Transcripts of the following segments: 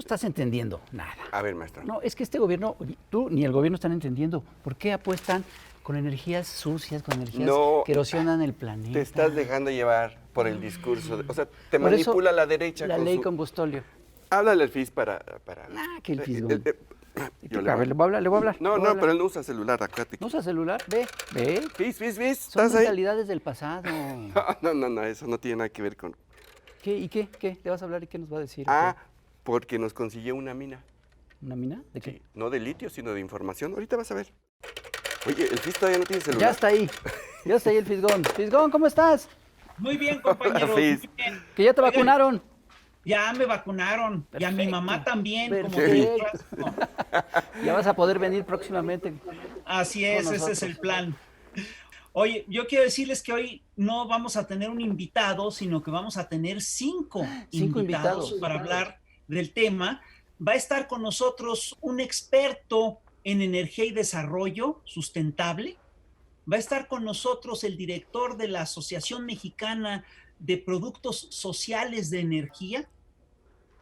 estás entendiendo nada. A ver, maestro. No, es que este gobierno, tú ni el gobierno están entendiendo. ¿Por qué apuestan con energías sucias, con energías que erosionan el planeta? Te estás dejando llevar por el discurso. O sea, te Por eso, manipula la derecha. la ley combustóleo. Háblale al FIS para... que el FIS. Yo le voy a hablar. No, pero él no usa celular, acuérdate. ¿No usa celular? Ve. FIS, Son ¿estás ahí? mentalidades del pasado. No, eso no tiene nada que ver con... ¿Qué? ¿Y qué? ¿Le vas a hablar y qué nos va a decir? Porque nos consiguió una mina. ¿Una mina? ¿De qué? Sí, no de litio, sino de información. Ahorita vas a ver. Oye, el FIS todavía no tiene celular. Ya está ahí el Fisgón. Fisgón, ¿cómo estás? Muy bien, compañeros. Hola, muy bien. Que ya te vacunaron. Ya me vacunaron. Perfecto. Y a mi mamá también. Perfecto. Ya vas a poder venir próximamente. Así es, ese es el plan. Oye, yo quiero decirles que hoy no vamos a tener un invitado, sino que vamos a tener cinco invitados para hablar del tema. Va a estar con nosotros un experto en energía y desarrollo sustentable. Va a estar con nosotros el director de la Asociación Mexicana de Productos Sociales de Energía.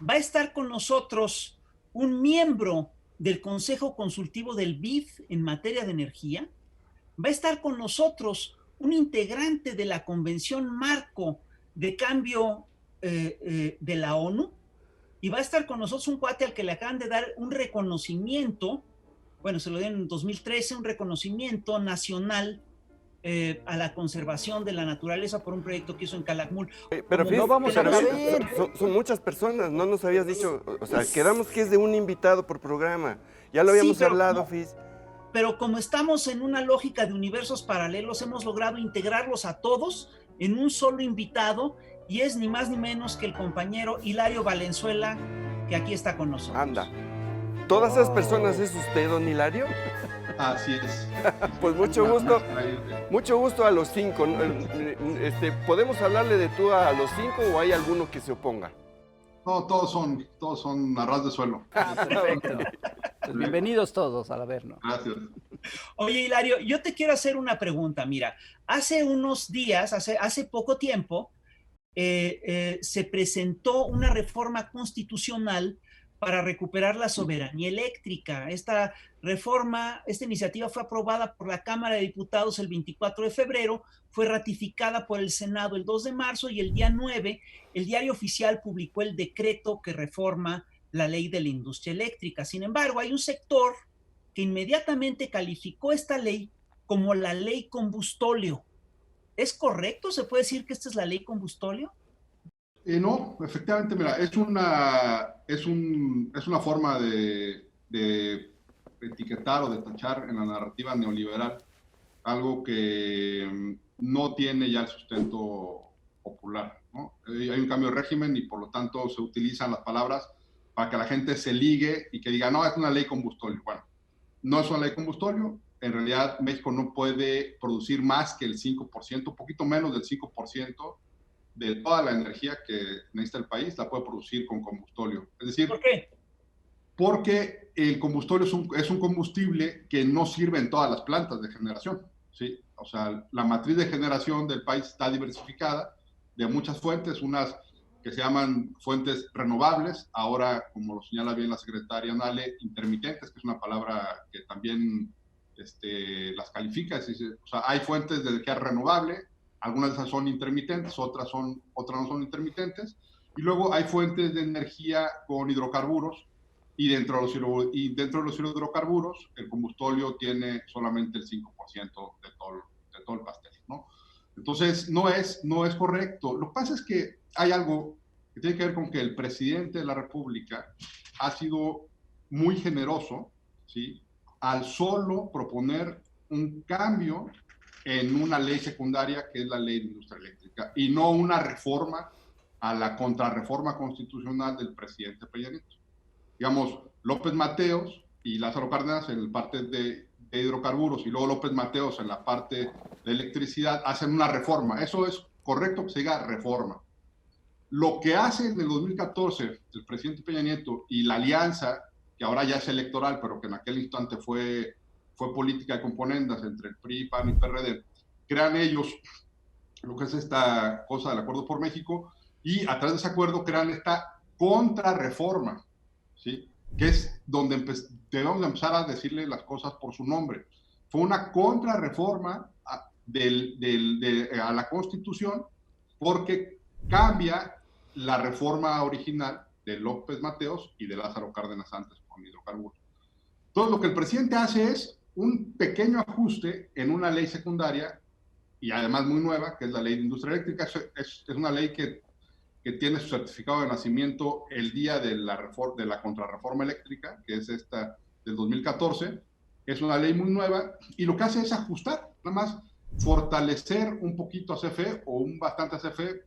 Va a estar con nosotros un miembro del Consejo Consultivo del BID en materia de energía. Va a estar con nosotros un integrante de la Convención Marco de Cambio de la ONU. Y va a estar con nosotros un cuate al que le acaban de dar un reconocimiento, bueno, se lo dieron en 2013, un reconocimiento nacional a la conservación de la naturaleza por un proyecto que hizo en Calakmul. Pero FIS, no vamos a ver. Son muchas personas, no nos habías dicho, o sea, quedamos que es de un invitado por programa. Ya lo habíamos hablado, FIS. Pero como estamos en una lógica de universos paralelos, hemos logrado integrarlos a todos en un solo invitado, y es ni más ni menos que el compañero Hilario Valenzuela, que aquí está con nosotros. Anda. ¿Todas esas personas es usted, don Hilario? Así es. Pues mucho gusto a los cinco. ¿Podemos hablarle de tú a los cinco o hay alguno que se oponga? No, todos son a ras de suelo. Perfecto. Pues bienvenidos todos al Averno. Gracias. Oye, Hilario, yo te quiero hacer una pregunta. Mira, hace unos días, hace poco tiempo, se presentó una reforma constitucional para recuperar la soberanía eléctrica. Esta iniciativa fue aprobada por la Cámara de Diputados el 24 de febrero, fue ratificada por el Senado el 2 de marzo y el día 9, el Diario Oficial publicó el decreto que reforma la ley de la industria eléctrica. Sin embargo, hay un sector que inmediatamente calificó esta ley como la ley combustóleo. ¿Es correcto? ¿Se puede decir que esta es la ley combustóleo? No, efectivamente, mira, es una forma de etiquetar o de tachar en la narrativa neoliberal algo que no tiene ya el sustento popular, ¿no? Hay un cambio de régimen y por lo tanto se utilizan las palabras para que la gente se ligue y que diga, no, es una ley combustóleo. Bueno, no es una ley combustóleo. En realidad, México no puede producir más que el 5%, un poquito menos del 5% de toda la energía que necesita el país, la puede producir con combustóleo. Es decir, ¿por qué? Porque el combustóleo es un combustible que no sirve en todas las plantas de generación, ¿sí? O sea, la matriz de generación del país está diversificada de muchas fuentes, unas que se llaman fuentes renovables, ahora, como lo señala bien la secretaria Nale, intermitentes, que es una palabra que también las califica. O sea, hay fuentes de energía renovable, algunas de esas son intermitentes, otras no son intermitentes, y luego hay fuentes de energía con hidrocarburos, y dentro de los hidrocarburos, el combustóleo tiene solamente el 5% de todo el pastel, ¿no? Entonces, no es correcto. Lo que pasa es que hay algo que tiene que ver con que el presidente de la República ha sido muy generoso, ¿sí?, al solo proponer un cambio en una ley secundaria que es la ley de industria eléctrica y no una reforma a la contrarreforma constitucional del presidente Peña Nieto. Digamos, López Mateos y Lázaro Cárdenas en la parte de hidrocarburos y luego López Mateos en la parte de electricidad hacen una reforma. Eso es correcto que se diga reforma. Lo que hace en el 2014 el presidente Peña Nieto y la alianza, que ahora ya es electoral, pero que en aquel instante fue política de componendas entre el PRI, PAN y PRD, crean ellos lo que es esta cosa del Acuerdo por México y a través de ese acuerdo crean esta contrarreforma, ¿sí? ¿sí? Que es donde debemos empezar a decirle las cosas por su nombre. Fue una contrarreforma a la Constitución porque cambia la reforma original de López Mateos y de Lázaro Cárdenas antes con hidrocarburos. Entonces, lo que el presidente hace es un pequeño ajuste en una ley secundaria y además muy nueva, que es la Ley de Industria Eléctrica. Es una ley que tiene su certificado de nacimiento el día de la contrarreforma eléctrica, que es esta del 2014. Es una ley muy nueva y lo que hace es ajustar, nada más fortalecer un poquito a CFE o bastante a CFE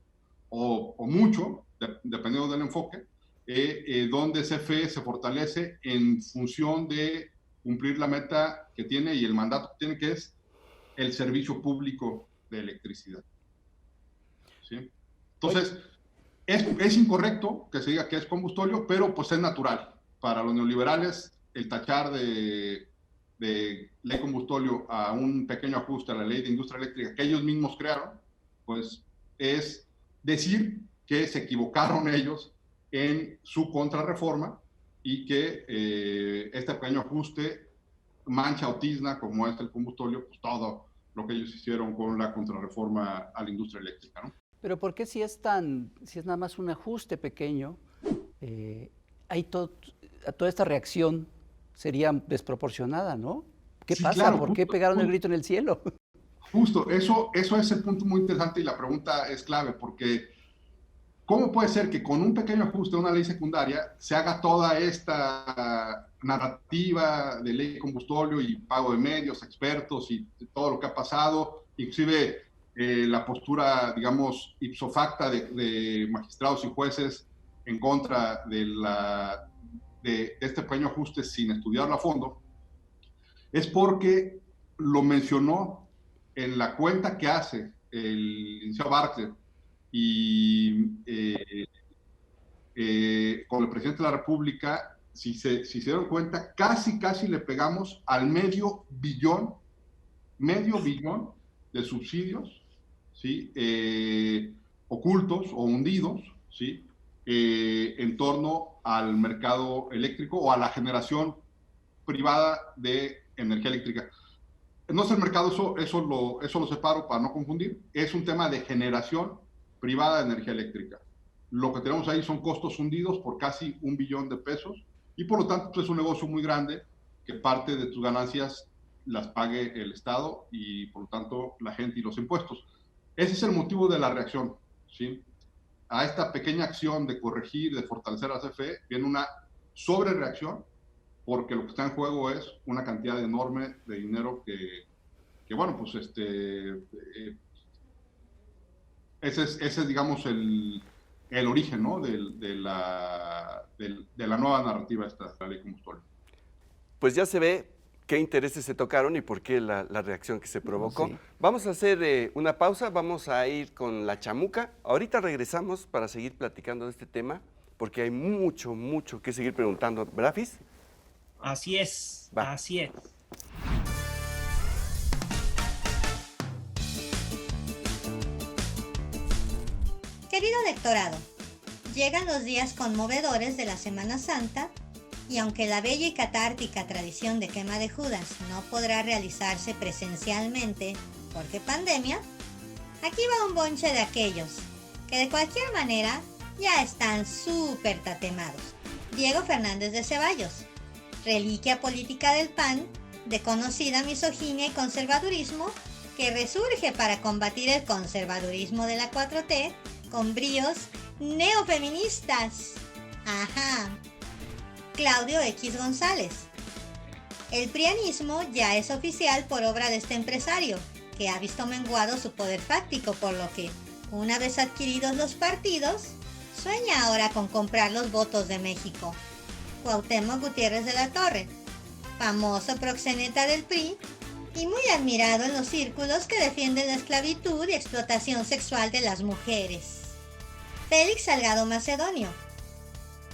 o mucho, dependiendo del enfoque, donde CFE se fortalece en función de cumplir la meta que tiene y el mandato que tiene, que es el servicio público de electricidad. ¿Sí? Entonces, es incorrecto que se diga que es combustóleo, pero pues es natural. Para los neoliberales, el tachar de ley combustóleo a un pequeño ajuste a la ley de industria eléctrica que ellos mismos crearon, pues es decir que se equivocaron ellos en su contrarreforma y que este pequeño ajuste mancha o tizna, como es el combustóleo, pues todo lo que ellos hicieron con la contrarreforma a la industria eléctrica, ¿no? Pero ¿por qué si es nada más un ajuste pequeño, hay toda esta reacción sería desproporcionada, ¿no? ¿Qué pasa? Claro, ¿por qué pegaron el grito en el cielo? Justo, eso es el punto muy interesante y la pregunta es clave, porque ¿cómo puede ser que con un pequeño ajuste a una ley secundaria se haga toda esta narrativa de ley de combustóleo y pago de medios, expertos y todo lo que ha pasado, inclusive la postura, digamos, ipso facto de magistrados y jueces en contra de este pequeño ajuste sin estudiarlo a fondo? Es porque lo mencionó en la cuenta que hace el licenciado Bartlett y con el presidente de la República. Si se dieron cuenta, casi le pegamos al medio billón de subsidios, ¿sí? Ocultos o hundidos, ¿sí? En torno al mercado eléctrico o a la generación privada de energía eléctrica. No es el mercado, eso lo separo para no confundir. Es un tema de generación privada de energía eléctrica. Lo que tenemos ahí son costos hundidos por casi $1 billón y por lo tanto pues, es un negocio muy grande que parte de tus ganancias las pague el Estado y por lo tanto la gente y los impuestos. Ese es el motivo de la reacción, ¿sí? A esta pequeña acción de corregir, de fortalecer a la CFE, viene una sobrereacción porque lo que está en juego es una cantidad enorme de dinero que bueno, pues ese es digamos, el origen, ¿no? de la nueva narrativa esta ley de combustóleo. Pues ya se ve qué intereses se tocaron y por qué la reacción que se provocó. Sí. Vamos a hacer una pausa, vamos a ir con la chamuca. Ahorita regresamos para seguir platicando de este tema, porque hay mucho que seguir preguntando, ¿verdad, Fis? Así es, va. Así es. Querido lectorado, llegan los días conmovedores de la Semana Santa y aunque la bella y catártica tradición de quema de Judas no podrá realizarse presencialmente porque pandemia, aquí va un bonche de aquellos que de cualquier manera ya están súper tatemados. Diego Fernández de Ceballos, reliquia política del PAN, de conocida misoginia y conservadurismo, que resurge para combatir el conservadurismo de la 4T con bríos neofeministas. Ajá. Claudio X González. El prianismo ya es oficial por obra de este empresario, que ha visto menguado su poder fáctico, por lo que, una vez adquiridos los partidos, sueña ahora con comprar los votos de México. Cuauhtémoc Gutiérrez de la Torre, famoso proxeneta del PRI y muy admirado en los círculos que defienden la esclavitud y explotación sexual de las mujeres. Félix Salgado Macedonio,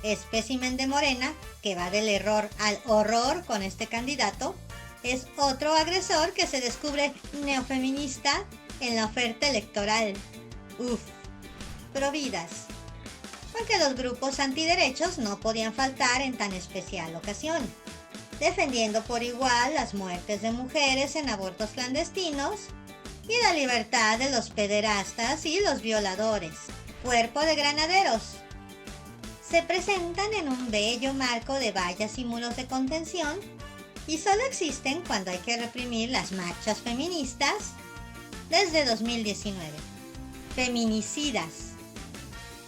espécimen de Morena que va del error al horror con este candidato, es otro agresor que se descubre neofeminista en la oferta electoral. Providas. aunque los grupos antiderechos no podían faltar en tan especial ocasión, defendiendo por igual las muertes de mujeres en abortos clandestinos y la libertad de los pederastas y los violadores. Cuerpo de granaderos. Se presentan en un bello marco de vallas y muros de contención y solo existen cuando hay que reprimir las marchas feministas desde 2019. Feminicidas.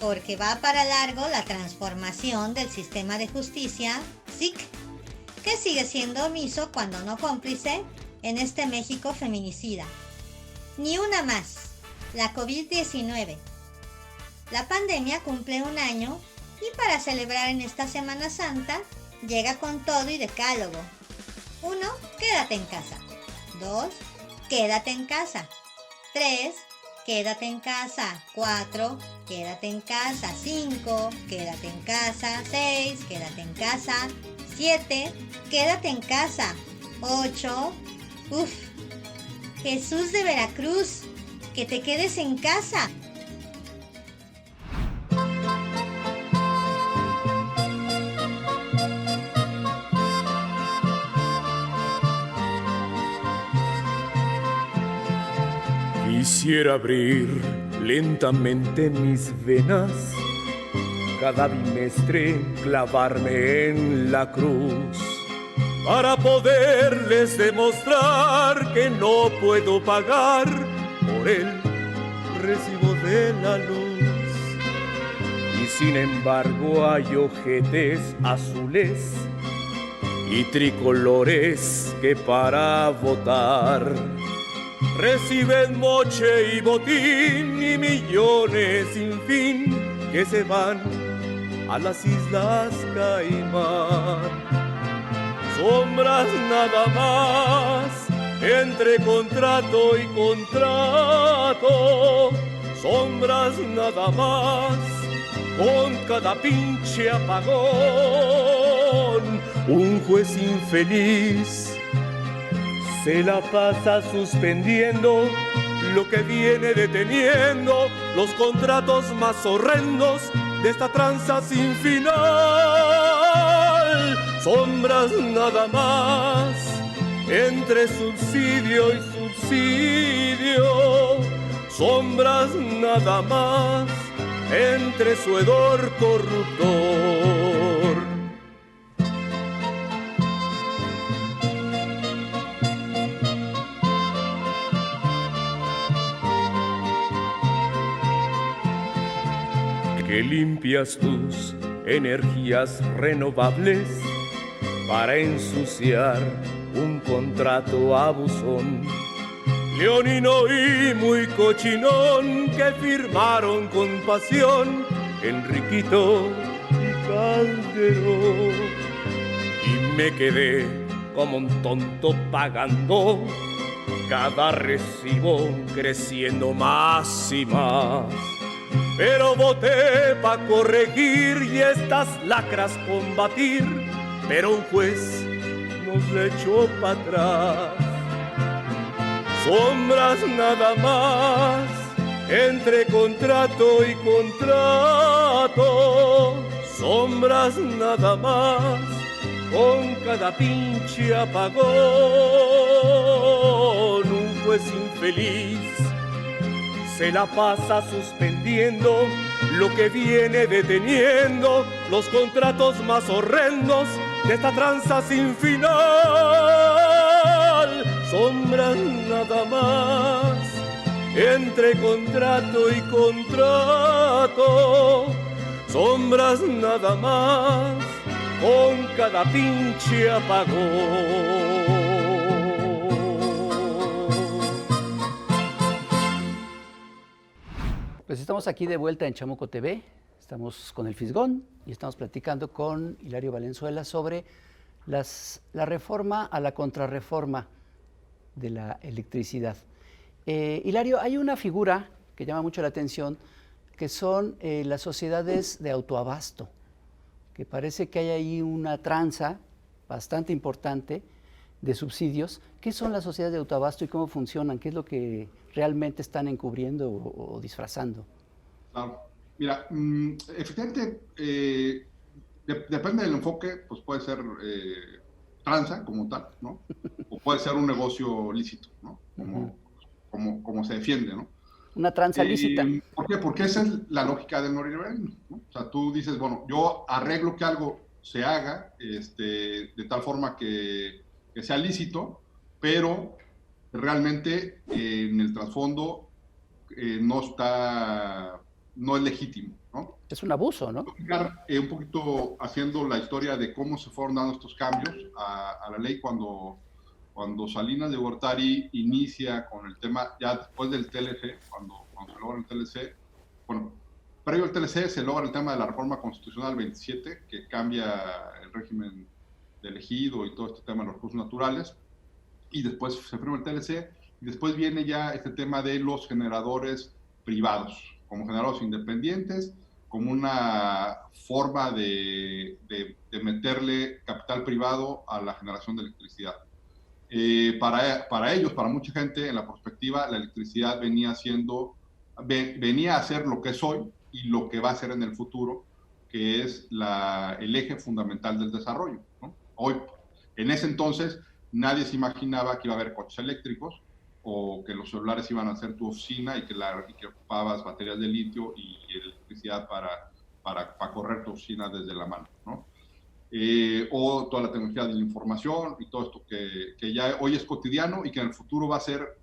Porque va para largo la transformación del sistema de justicia, SIC, que sigue siendo omiso cuando no cómplice en este México feminicida. Ni una más. La COVID-19. La pandemia cumple un año y para celebrar en esta Semana Santa llega con todo y decálogo. 1. Quédate en casa. 2. Quédate en casa. 3. Quédate en casa. 4. Quédate en casa. 5. Quédate en casa. 6. Quédate en casa. 7. Quédate en casa. 8. Jesús de Veracruz, que te quedes en casa. Quisiera abrir lentamente mis venas, cada bimestre clavarme en la cruz, para poderles demostrar que no puedo pagar por el recibo de la luz. Y sin embargo hay ojetes azules y tricolores que para votar reciben moche y botín y millones sin fin que se van a las Islas Caimán. Sombras nada más entre contrato y contrato, sombras nada más con cada pinche apagón. Un juez infeliz se la pasa suspendiendo lo que viene deteniendo los contratos más horrendos de esta tranza sin final. Sombras nada más entre subsidio y subsidio, sombras nada más entre su hedor corruptor. Que limpias tus energías renovables para ensuciar un contrato abusón, leonino y muy cochinón, que firmaron con pasión Enriquito y Calderón. Y me quedé como un tonto pagando cada recibo, creciendo más y más. Pero voté pa' corregir y estas lacras combatir, pero un juez nos le echó pa' atrás. Sombras nada más entre contrato y contrato, sombras nada más con cada pinche apagón. Un juez infeliz se la pasa suspendiendo lo que viene deteniendo los contratos más horrendos de esta tranza sin final. Sombras nada más entre contrato y contrato, sombras nada más con cada pinche apagón. Pues estamos aquí de vuelta en Chamuco TV, estamos con el Fisgón y estamos platicando con Hilario Valenzuela sobre la reforma a la contrarreforma de la electricidad. Hilario, hay una figura que llama mucho la atención, que son las sociedades de autoabasto, que parece que hay ahí una tranza bastante importante de subsidios. ¿Qué son las sociedades de autoabasto y cómo funcionan? ¿Qué es lo que realmente están encubriendo o disfrazando? Claro. Mira, efectivamente, depende del enfoque, pues puede ser tranza como tal, ¿no? O puede ser un negocio lícito, ¿no? Como se defiende, ¿no? Una tranza lícita. ¿Por qué? Porque esa es la lógica del neoliberalismo, ¿no? O sea, tú dices, bueno, yo arreglo que algo se haga de tal forma que sea lícito, pero realmente en el trasfondo no es legítimo, ¿no? Es un abuso, ¿no? Un poquito haciendo la historia de cómo se fueron dando estos cambios a la ley cuando Salinas de Gortari inicia con el tema, ya después del TLC, cuando se logra el TLC, bueno, previo al TLC se logra el tema de la reforma constitucional 27, que cambia el régimen de elegido y todo este tema de los recursos naturales, y después se firma el TLC, y después viene ya este tema de los generadores privados, como generadores independientes, como una forma de meterle capital privado a la generación de electricidad. Para ellos, para mucha gente, en la perspectiva, la electricidad venía a ser lo que es hoy y lo que va a ser en el futuro, que es el eje fundamental del desarrollo, ¿no? Hoy, en ese entonces, nadie se imaginaba que iba a haber coches eléctricos o que los celulares iban a ser tu oficina y que ocupabas baterías de litio y electricidad para correr tu oficina desde la mano, ¿no? O toda la tecnología de la información y todo esto que ya hoy es cotidiano y que en el futuro va a ser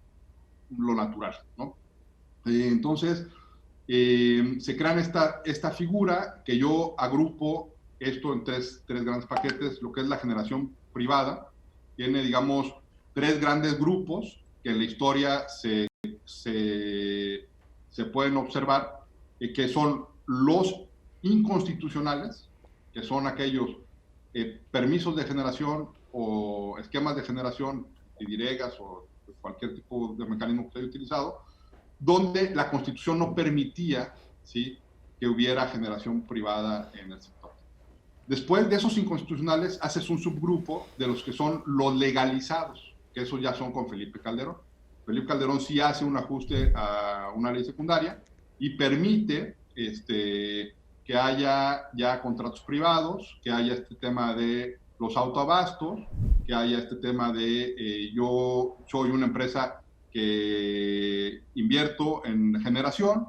lo natural, ¿no? Entonces, se crean esta figura que yo agrupo esto en tres grandes paquetes, lo que es la generación privada. Tiene, digamos, tres grandes grupos que en la historia se pueden observar, que son los inconstitucionales, que son aquellos permisos de generación o esquemas de generación, indirectas o cualquier tipo de mecanismo que se haya utilizado, donde la Constitución no permitía, ¿sí?, que hubiera generación privada en el sector. Después de esos inconstitucionales, haces un subgrupo de los que son los legalizados, que esos ya son con Felipe Calderón. Felipe Calderón sí hace un ajuste a una ley secundaria y permite que haya ya contratos privados, que haya este tema de los autoabastos, que haya este tema de yo soy una empresa que invierto en generación,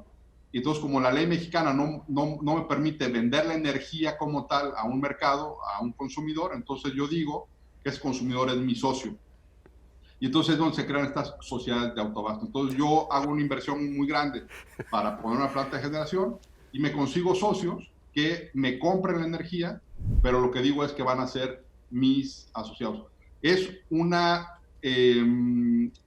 y entonces como la ley mexicana no me permite vender la energía como tal a un mercado, a un consumidor, entonces yo digo que ese consumidor es mi socio. Y entonces es donde se crean estas sociedades de autoabasto. Entonces yo hago una inversión muy grande para poner una planta de generación y me consigo socios que me compren la energía, pero lo que digo es que van a ser mis asociados. Es una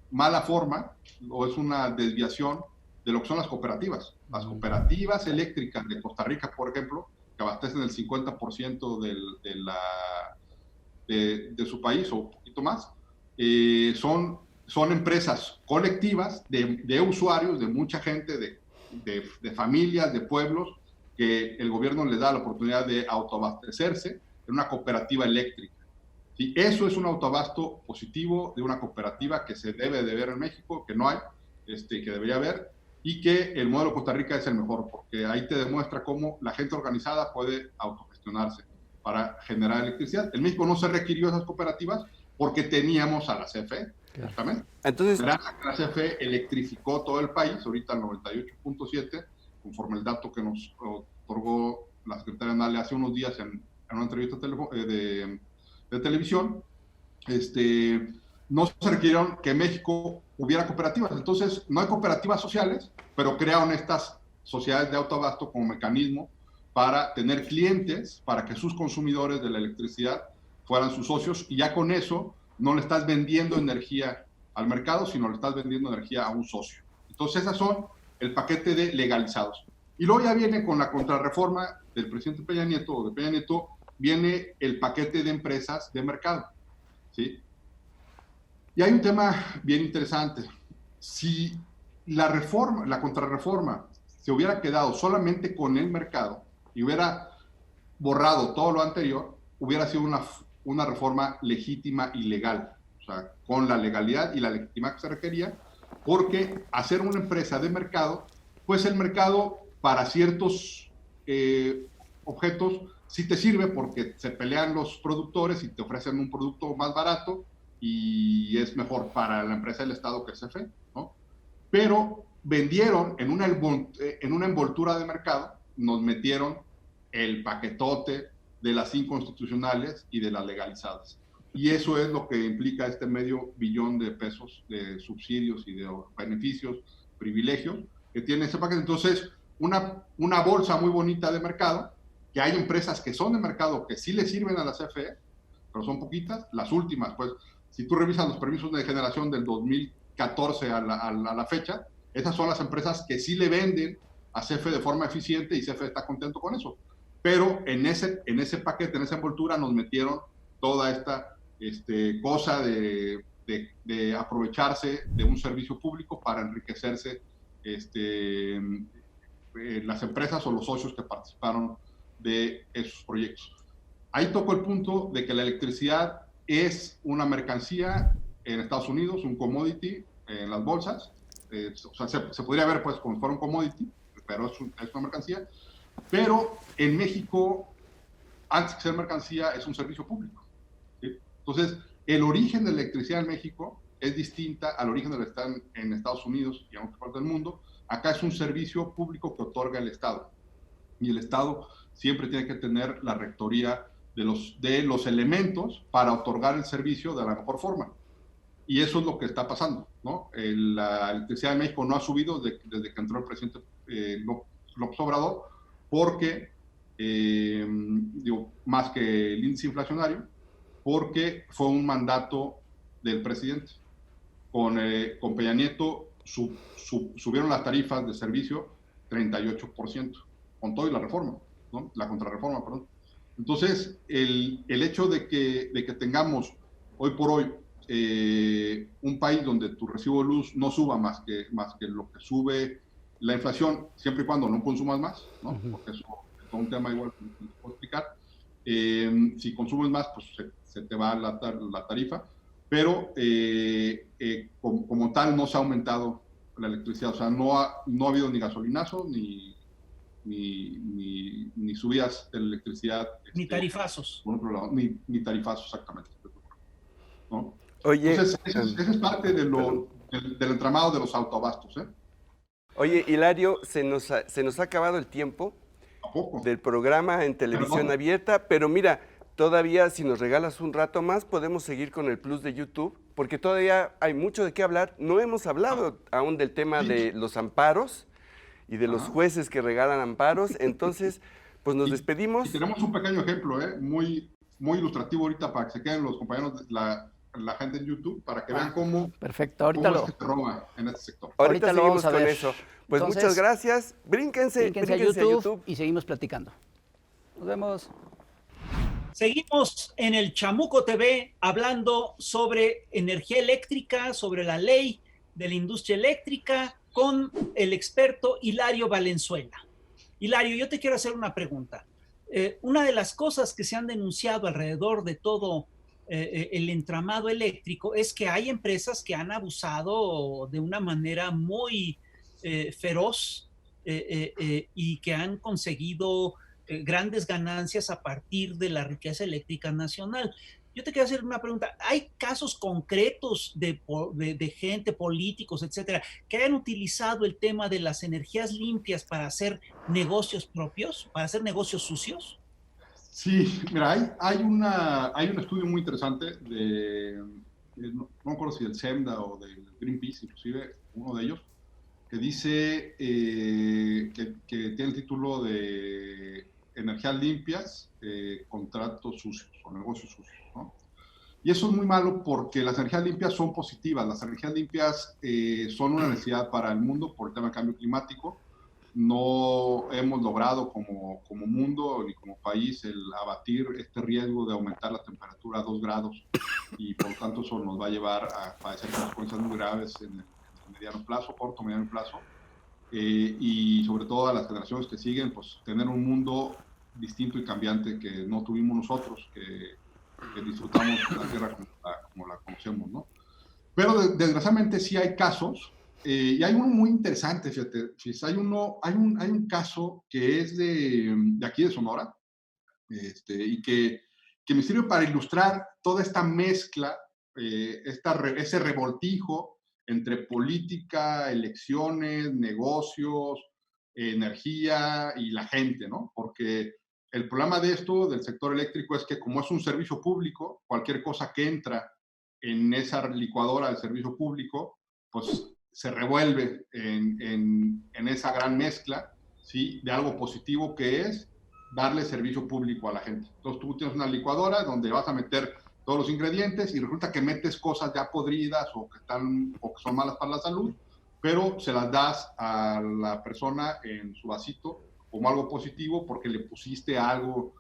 mala forma o es una desviación de lo que son las cooperativas. Las cooperativas eléctricas de Costa Rica, por ejemplo, que abastecen el 50% de su país o un poquito más, son empresas colectivas de usuarios, de mucha gente, de familias, de pueblos, que el gobierno les da la oportunidad de autoabastecerse en una cooperativa eléctrica. ¿Sí? Eso es un autoabasto positivo de una cooperativa que se debe de ver en México, que no hay, que debería haber, y que el modelo Costa Rica es el mejor, porque ahí te demuestra cómo la gente organizada puede autogestionarse para generar electricidad. En México no se requirió esas cooperativas porque teníamos a la CFE, justamente. Entonces, la CFE electrificó todo el país, ahorita el 98.7%, conforme el dato que nos otorgó la secretaria Nale hace unos días en una entrevista de televisión. No se requirieron que en México hubiera cooperativas. Entonces, no hay cooperativas sociales, pero crearon estas sociedades de autoabasto como mecanismo para tener clientes, para que sus consumidores de la electricidad fueran sus socios, y ya con eso no le estás vendiendo energía al mercado, sino le estás vendiendo energía a un socio. Entonces, esas son el paquete de legalizados. Y luego ya viene con la contrarreforma del presidente Peña Nieto, o de Peña Nieto, viene el paquete de empresas de mercado, ¿sí? Y hay un tema bien interesante. Si la contrarreforma, se hubiera quedado solamente con el mercado y hubiera borrado todo lo anterior, hubiera sido una reforma legítima y legal, o sea, con la legalidad y la legitimidad que se requería, porque hacer una empresa de mercado, pues el mercado para ciertos objetos sí te sirve porque se pelean los productores y te ofrecen un producto más barato y es mejor para la empresa del Estado que el CFE, ¿no? Pero vendieron en una envoltura de mercado, nos metieron el paquetote de las inconstitucionales y de las legalizadas. Y eso es lo que implica este $500 billion de pesos de subsidios y de beneficios, privilegios que tiene ese paquete. Entonces, una bolsa muy bonita de mercado, que hay empresas que son de mercado que sí le sirven a la CFE, pero son poquitas. Las últimas, pues, si tú revisas los permisos de generación del 2014 a la fecha, esas son las empresas que sí le venden a CFE de forma eficiente y CFE está contento con eso. Pero en ese paquete, en esa envoltura, nos metieron toda esta cosa de aprovecharse de un servicio público para enriquecerse las empresas o los socios que participaron de esos proyectos. Ahí tocó el punto de que la electricidad es una mercancía en Estados Unidos, un commodity en las bolsas. O sea, se podría ver pues como si fuera un commodity, pero es una mercancía. Pero en México, antes que ser mercancía, es un servicio público, ¿sí? Entonces, el origen de la electricidad en México es distinta al origen de la electricidad en Estados Unidos y en otras partes del mundo. Acá es un servicio público que otorga el Estado. Y el Estado siempre tiene que tener la rectoría de los elementos para otorgar el servicio de la mejor forma. Y eso es lo que está pasando, ¿no? La electricidad en México no ha subido desde que entró el presidente López Obrador, porque, más que el índice inflacionario, porque fue un mandato del presidente. Con Peña Nieto subieron las tarifas de servicio 38%, con todo y la reforma, ¿no? La contrarreforma, perdón. Entonces, el hecho de que tengamos hoy por hoy un país donde tu recibo de luz no suba más que lo que sube la inflación, siempre y cuando no consumas más, ¿no? Porque eso es un tema igual que te puedo explicar. Si consumes más, pues se te va la tarifa, pero como tal no se ha aumentado la electricidad. O sea, no ha habido ni gasolinazo, ni subidas de la electricidad. Ni tarifazos. Por otro lado, ni tarifazos, exactamente, ¿no? Oye, entonces, esa es parte del entramado de los autoabastos, ¿eh? Oye, Hilario, se nos ha acabado el tiempo del programa en televisión abierta, pero mira, todavía si nos regalas un rato más podemos seguir con el Plus de YouTube, porque todavía hay mucho de qué hablar. No hemos hablado aún del tema de los amparos y de los jueces que regalan amparos, entonces pues nos despedimos. Y tenemos un pequeño ejemplo, muy, muy ilustrativo ahorita para que se queden los compañeros de la gente en YouTube, para que vean cómo, perfecto. Ahorita cómo es que se roba en este sector. Ahorita lo vamos a ver. Con eso. Pues entonces, muchas gracias. Brínquense a YouTube y seguimos platicando. Nos vemos. Seguimos en el Chamuco TV hablando sobre energía eléctrica, sobre la ley de la industria eléctrica, con el experto Hilario Valenzuela. Hilario, yo te quiero hacer una pregunta. Una de las cosas que se han denunciado alrededor de todo el entramado eléctrico es que hay empresas que han abusado de una manera muy feroz y que han conseguido grandes ganancias a partir de la riqueza eléctrica nacional. Yo te quiero hacer una pregunta. ¿Hay casos concretos de gente, políticos, etcétera, que hayan utilizado el tema de las energías limpias para hacer negocios propios, para hacer negocios sucios? Sí, mira, hay un estudio muy interesante no me acuerdo si del SEMDA o del Greenpeace, inclusive uno de ellos, que dice que tiene el título de Energías limpias, contratos sucios o negocios sucios, ¿no? Y eso es muy malo porque las energías limpias son positivas. Las energías limpias son una necesidad para el mundo por el tema del cambio climático. No hemos logrado como mundo ni como país el abatir este riesgo de aumentar la temperatura a 2 grados y por lo tanto eso nos va a llevar a padecer consecuencias muy graves en el mediano plazo, corto, mediano plazo, y sobre todo a las generaciones que siguen, pues tener un mundo distinto y cambiante que no tuvimos nosotros, que disfrutamos la Tierra como la conocemos, ¿no? Pero desgraciadamente sí hay casos Y hay uno muy interesante, fíjate. Hay un caso que es de aquí de Sonora, y que me sirve para ilustrar toda esta mezcla, ese revoltijo entre política, elecciones, negocios, energía y la gente, ¿no? Porque el problema de esto, del sector eléctrico, es que como es un servicio público, cualquier cosa que entra en esa licuadora del servicio público, pues se revuelve en esa gran mezcla, ¿sí? De algo positivo que es darle servicio público a la gente. Entonces tú tienes una licuadora donde vas a meter todos los ingredientes y resulta que metes cosas ya podridas o que son malas para la salud, pero se las das a la persona en su vasito como algo positivo porque le pusiste algo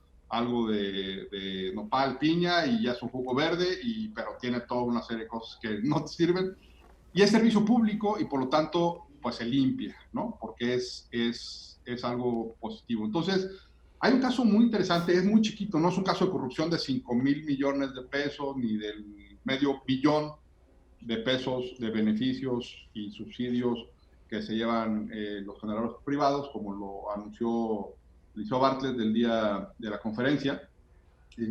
de nopal, piña y ya es un jugo verde, pero tiene toda una serie de cosas que no te sirven. Y es servicio público y por lo tanto pues se limpia, ¿no? Porque es algo positivo. Entonces, hay un caso muy interesante, es muy chiquito, no es un caso de corrupción de 5,000 millones de pesos ni del medio billón de pesos de beneficios y subsidios que se llevan los generadores privados, como lo anunció Liceo Bartlett del día de la conferencia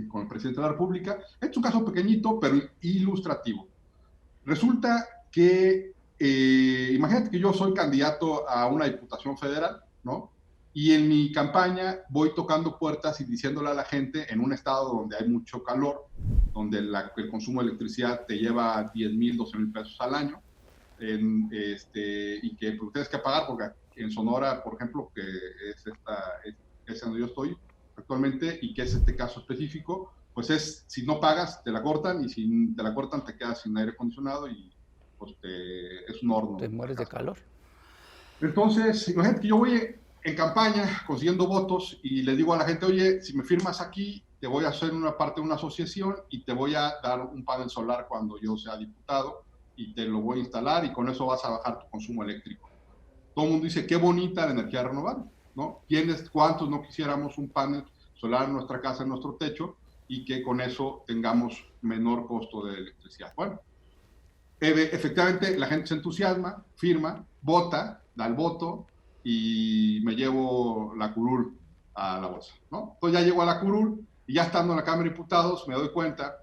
con el presidente de la República. Es un caso pequeñito, pero ilustrativo. Resulta que, imagínate que yo soy candidato a una diputación federal, ¿no? Y en mi campaña voy tocando puertas y diciéndole a la gente en un estado donde hay mucho calor, donde el consumo de electricidad te lleva 10,000, 12,000 pesos al año, y que pues, tienes que pagar, porque en Sonora, por ejemplo, que es donde yo estoy actualmente, y que es este caso específico, pues si no pagas, te la cortan, y si te la cortan, te quedas sin aire acondicionado y pues es un horno. Te mueres de calor. Entonces, imagínate que yo voy en campaña consiguiendo votos y le digo a la gente, oye, si me firmas aquí, te voy a hacer una parte de una asociación y te voy a dar un panel solar cuando yo sea diputado y te lo voy a instalar y con eso vas a bajar tu consumo eléctrico. Todo el mundo dice, qué bonita la energía renovable, ¿no? ¿Cuántos no quisiéramos un panel solar en nuestra casa, en nuestro techo, y que con eso tengamos menor costo de electricidad? Bueno, efectivamente la gente se entusiasma, firma, vota, da el voto y me llevo la curul a la bolsa, ¿no? Entonces ya llego a la curul y ya estando en la Cámara de Diputados me doy cuenta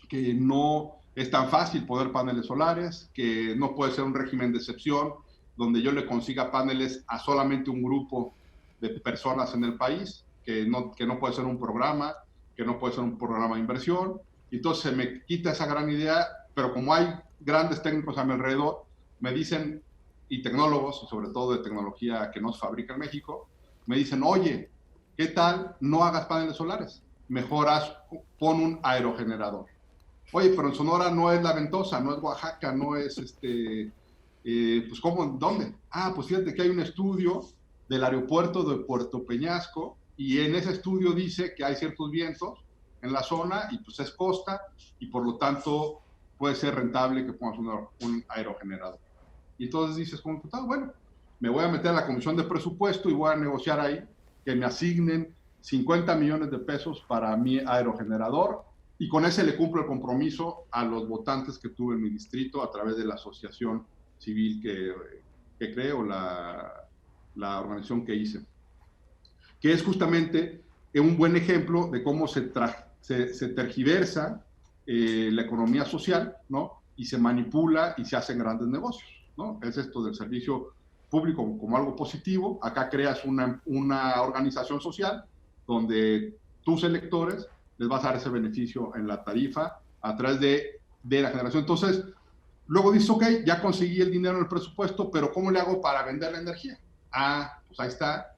que no es tan fácil poner paneles solares, que no puede ser un régimen de excepción donde yo le consiga paneles a solamente un grupo de personas en el país, que no puede ser un programa, que no puede ser un programa de inversión. Y entonces se me quita esa gran idea, pero como hay grandes técnicos a mi alrededor, me dicen, y tecnólogos, sobre todo de tecnología que no se fabrica en México, me dicen, oye, ¿qué tal no hagas paneles solares? Mejor pon un aerogenerador. Oye, pero en Sonora no es La Ventosa, no es Oaxaca, no es pues ¿cómo? ¿Dónde? Ah, pues fíjate que hay un estudio del aeropuerto de Puerto Peñasco y en ese estudio dice que hay ciertos vientos en la zona y pues es costa y por lo tanto puede ser rentable que pongas un aerogenerador. Y entonces dices, como diputado, bueno, me voy a meter a la comisión de presupuesto y voy a negociar ahí que me asignen 50 millones de pesos para mi aerogenerador y con ese le cumplo el compromiso a los votantes que tuve en mi distrito a través de la asociación civil que creo, la organización que hice. Que es justamente un buen ejemplo de cómo se tergiversa la economía social, ¿no? Y se manipula y se hacen grandes negocios, ¿no? Es esto del servicio público como algo positivo. Acá creas una organización social donde tus electores les vas a dar ese beneficio en la tarifa a través de la generación. Entonces, luego dices, ok, ya conseguí el dinero en el presupuesto, pero ¿cómo le hago para vender la energía? Ah, pues ahí está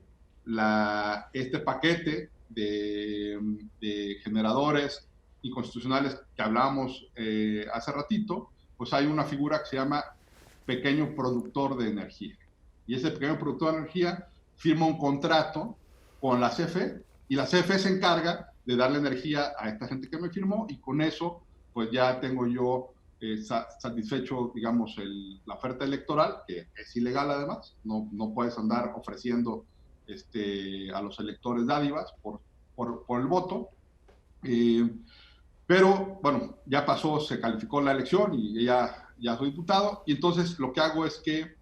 este paquete de generadores inconstitucionales que hablábamos hace ratito, pues hay una figura que se llama pequeño productor de energía. Y ese pequeño productor de energía firma un contrato con la CFE y la CFE se encarga de darle energía a esta gente que me firmó y con eso pues ya tengo yo satisfecho, digamos, la oferta electoral, que es ilegal además, no puedes andar ofreciendo a los electores dádivas por el voto. Pero bueno, ya pasó, se calificó la elección y ya ya soy diputado, y entonces lo que hago es que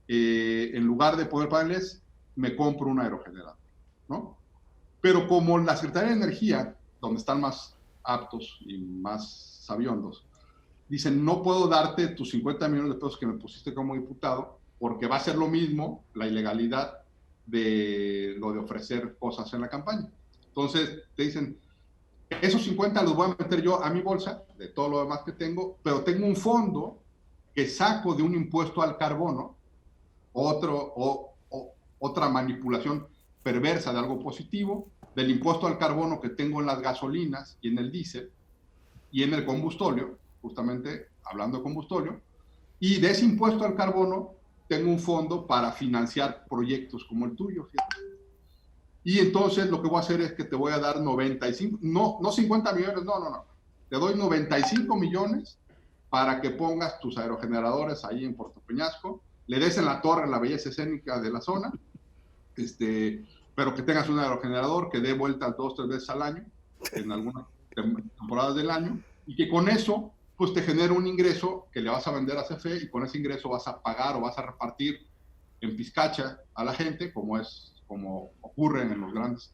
en lugar de poner paneles, me compro un aerogenerador, ¿no? Pero como la Secretaría de Energía, donde están más aptos y más sabiondos, dicen, no puedo darte tus 50 millones de pesos que me pusiste como diputado, porque va a ser lo mismo la ilegalidad de lo de ofrecer cosas en la campaña. Entonces te dicen, esos 50 los voy a meter yo a mi bolsa, de todo lo demás que tengo, pero tengo un fondo que saco de un impuesto al carbono, otra manipulación perversa de algo positivo, del impuesto al carbono que tengo en las gasolinas y en el diésel y en el combustóleo, justamente hablando de combustóleo, y de ese impuesto al carbono tengo un fondo para financiar proyectos como el tuyo, fíjate. Y entonces lo que voy a hacer es que te voy a dar 95, no 50 millones, no. Te doy 95 millones para que pongas tus aerogeneradores ahí en Puerto Peñasco, le des en la torre la belleza escénica de la zona, pero que tengas un aerogenerador que dé vueltas 2-3 veces al año, en algunas temporadas del año, y que con eso pues te genera un ingreso que le vas a vender a CFE, y con ese ingreso vas a pagar o vas a repartir en pizcacha a la gente, como ocurre en los grandes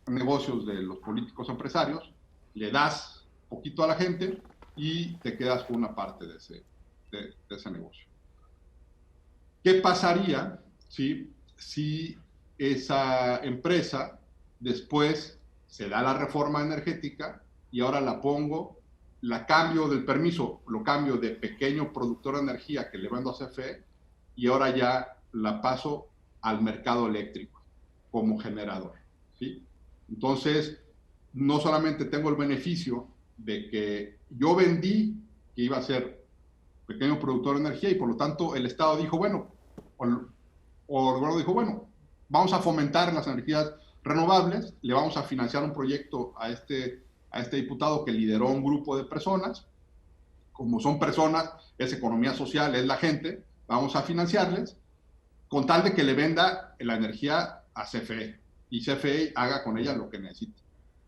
negocios de los políticos empresarios. Le das poquito a la gente y te quedas con una parte de ese negocio. ¿Qué pasaría si esa empresa después se da la reforma energética y ahora la cambio del permiso, lo cambio de pequeño productor de energía que le vendo a CFE y ahora ya la paso al mercado eléctrico como generador, ¿sí? Entonces, no solamente tengo el beneficio de que yo vendí que iba a ser pequeño productor de energía y por lo tanto el Estado dijo, bueno, o el gobierno dijo, bueno, vamos a fomentar las energías renovables, le vamos a financiar un proyecto a este diputado que lideró un grupo de personas, como son personas, es economía social, es la gente, vamos a financiarles, con tal de que le venda la energía a CFE, y CFE haga con ella lo que necesite.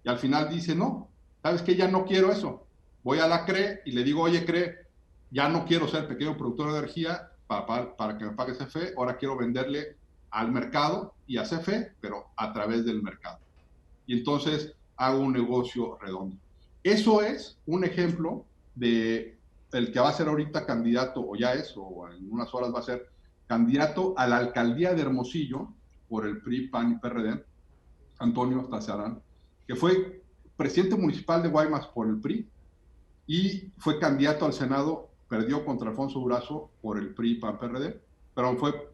Y al final dice, no, ¿sabes qué? Ya no quiero eso. Voy a la CRE y le digo, oye, CRE, ya no quiero ser pequeño productor de energía para que me pague CFE, ahora quiero venderle al mercado y a CFE, pero a través del mercado. Y entonces hago un negocio redondo. Eso es un ejemplo de el que va a ser ahorita candidato, o ya es, o en unas horas va a ser candidato a la alcaldía de Hermosillo por el PRI, PAN y PRD, Antonio Tazarán, que fue presidente municipal de Guaymas por el PRI y fue candidato al Senado, perdió contra Alfonso Durazo por el PRI, PAN, PRD, pero fue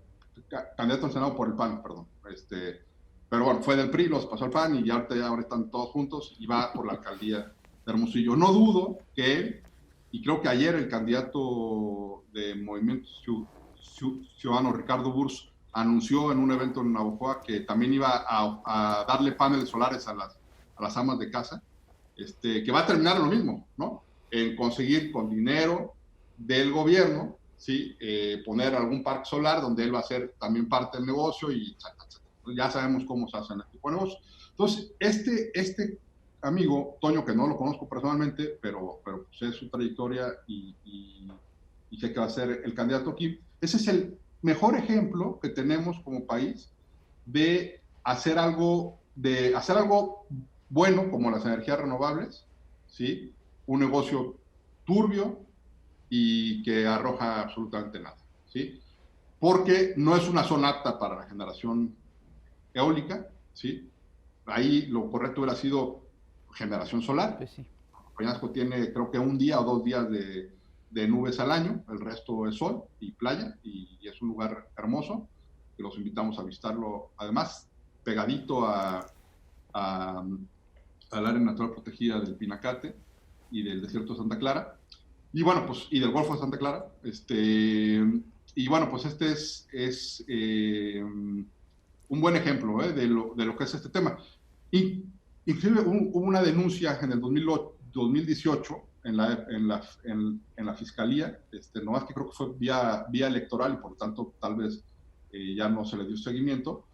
candidato al Senado por el PAN, perdón. Pero bueno, fue del PRI, los pasó al PAN y ahora están todos juntos y va por la alcaldía de Hermosillo. No dudo que él, y creo que ayer el candidato de Movimiento Ciudadano, Ricardo Burs, anunció en un evento en Navojoa que también iba a darle paneles solares a las amas de casa, que va a terminar lo mismo, ¿no? En conseguir con dinero del gobierno, ¿sí? Poner algún parque solar donde él va a ser también parte del negocio y ya sabemos cómo se hacen este tipo de negocios. Entonces, este amigo, Toño, que no lo conozco personalmente, pero pues es su trayectoria y sé que va a ser el candidato aquí, ese es el mejor ejemplo que tenemos como país de hacer algo bueno como las energías renovables, ¿sí? Un negocio turbio y que arroja absolutamente nada, ¿sí? Porque no es una zona apta para la generación eólica, ¿sí? Ahí lo correcto hubiera sido generación solar. Pues sí. Peñasco tiene creo que 1 día o 2 días de nubes al año, el resto es sol y playa, y es un lugar hermoso, que los invitamos a visitarlo, además pegadito al área natural protegida del Pinacate y del desierto de Santa Clara, y bueno, pues, y del Golfo de Santa Clara, y bueno, pues este es un buen ejemplo de lo que es este tema. Inclusive hubo una denuncia en el 2018 en la fiscalía, nomás que creo que fue vía electoral y por lo tanto tal vez ya no se le dio seguimiento,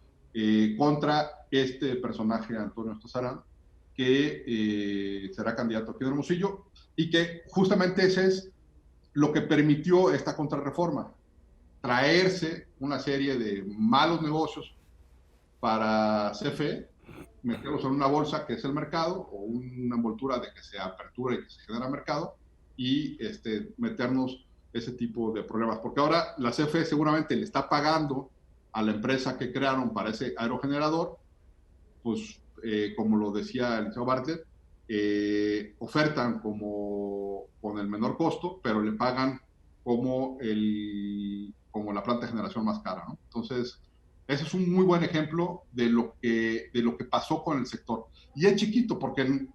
contra este personaje, Antonio Tazarán, que será candidato aquí en Hermosillo, y que justamente ese es lo que permitió esta contrarreforma, traerse una serie de malos negocios para CFE, meterlos en una bolsa que es el mercado, o una envoltura de que se apertura y que se genera mercado, y meternos ese tipo de problemas. Porque ahora la CFE seguramente le está pagando a la empresa que crearon para ese aerogenerador, pues como lo decía el señor Bartlett, ofertan como con el menor costo, pero le pagan como la planta de generación más cara, ¿no? Entonces, ese es un muy buen ejemplo de lo que pasó con el sector. Y es chiquito porque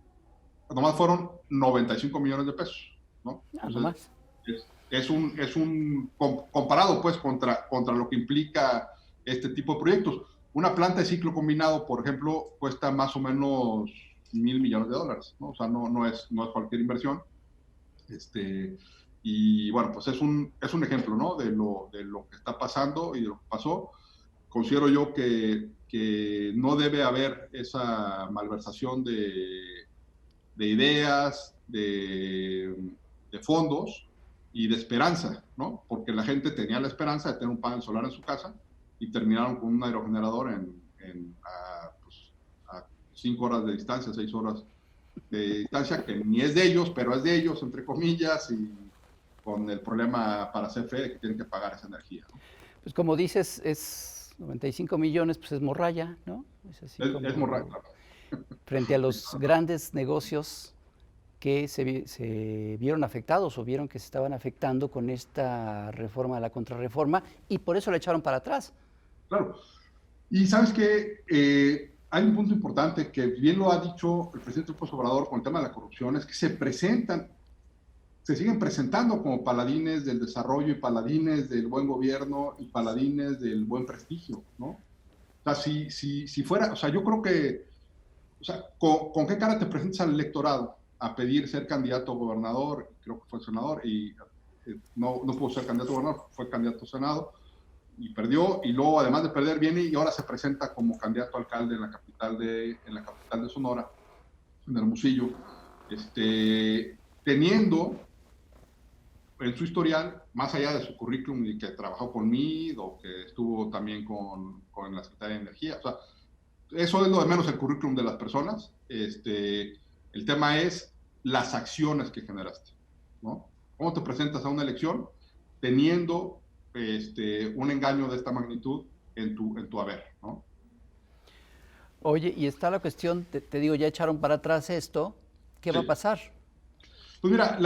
nomás fueron 95 millones de pesos, ¿no? Entonces, comparado pues contra lo que implica este tipo de proyectos. Una planta de ciclo combinado, por ejemplo, cuesta más o menos $1,000 millones, ¿no? O sea, no es cualquier inversión. Y bueno, pues es un ejemplo, ¿no? De lo que está pasando y de lo que pasó. Considero yo que no debe haber esa malversación de ideas, de fondos y de esperanza, ¿no? Porque la gente tenía la esperanza de tener un panel solar en su casa y terminaron con un aerogenerador a 5 horas de distancia, 6 horas de distancia, que ni es de ellos, pero es de ellos, entre comillas, y con el problema para CFE que tienen que pagar esa energía, ¿no? Pues como dices, es 95 millones, pues es morralla, ¿no? Es morralla, claro. Frente a los grandes negocios que se vieron afectados o vieron que se estaban afectando con esta reforma de la contrarreforma, y por eso la echaron para atrás. Claro. Y sabes que hay un punto importante que bien lo ha dicho el presidente López Obrador con el tema de la corrupción, es que se siguen presentando como paladines del desarrollo y paladines del buen gobierno y paladines del buen prestigio, ¿no? O sea, si fuera, o sea, yo creo que, o sea, ¿con qué cara te presentas al electorado a pedir ser candidato a gobernador? Creo que fue senador y no pudo ser candidato a gobernador, fue candidato a senado y perdió, y luego además de perder viene y ahora se presenta como candidato a alcalde en la capital de Sonora, en Hermosillo, teniendo en su historial, más allá de su currículum y que trabajó con MID o que estuvo también con la Secretaría de Energía, o sea, eso es lo de menos el currículum de las personas. El tema es las acciones que generaste, ¿no? ¿Cómo te presentas a una elección teniendo un engaño de esta magnitud en tu haber, ¿no? Oye, y está la cuestión, te digo, ya echaron para atrás esto, ¿qué va a pasar? Pues mira,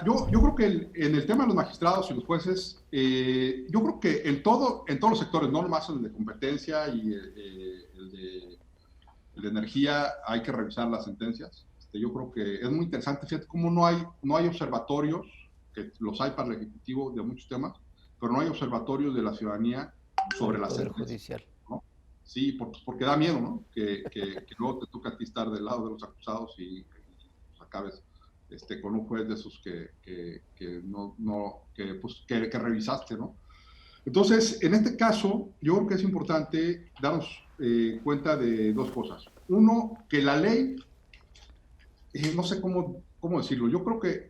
yo creo que en el tema de los magistrados y los jueces, yo creo que en todos los sectores, no nomás el de competencia y el de energía, hay que revisar las sentencias. Yo creo que es muy interesante, fíjate cómo no hay observatorios, que los hay para el Ejecutivo de muchos temas, pero no hay observatorios de la ciudanía sobre las sentencias, judicial, ¿no? Sí, porque da miedo, ¿no? Que luego te toca a ti estar del lado de los acusados y pues, acabes con un juez de esos que revisaste, ¿no? Entonces, en este caso, yo creo que es importante darnos cuenta de dos cosas. Uno, que la ley, no sé cómo decirlo, yo creo que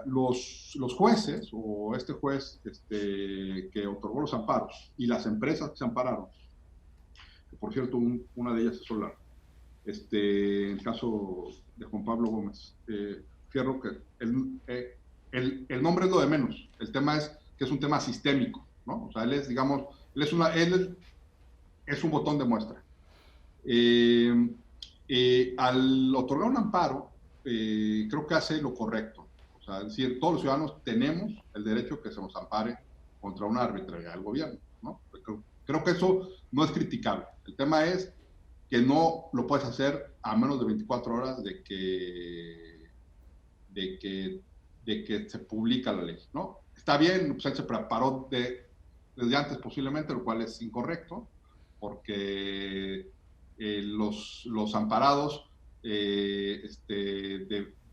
los jueces, o este juez que otorgó los amparos, y las empresas que se ampararon, que por cierto, una de ellas es Solar, en el caso de Juan Pablo Gómez, Fierro, que el nombre es lo de menos, el tema es que es un tema sistémico, ¿no? O sea, él es, digamos, él es un botón de muestra. Al otorgar un amparo, creo que hace lo correcto. O sea, es decir, todos los ciudadanos tenemos el derecho que se nos ampare contra una arbitrariedad del gobierno, ¿no? Creo que eso no es criticable. El tema es que no lo puedes hacer a menos de 24 horas de que se publica la ley, ¿no? Está bien, pues él se preparó desde antes posiblemente, lo cual es incorrecto, porque los amparados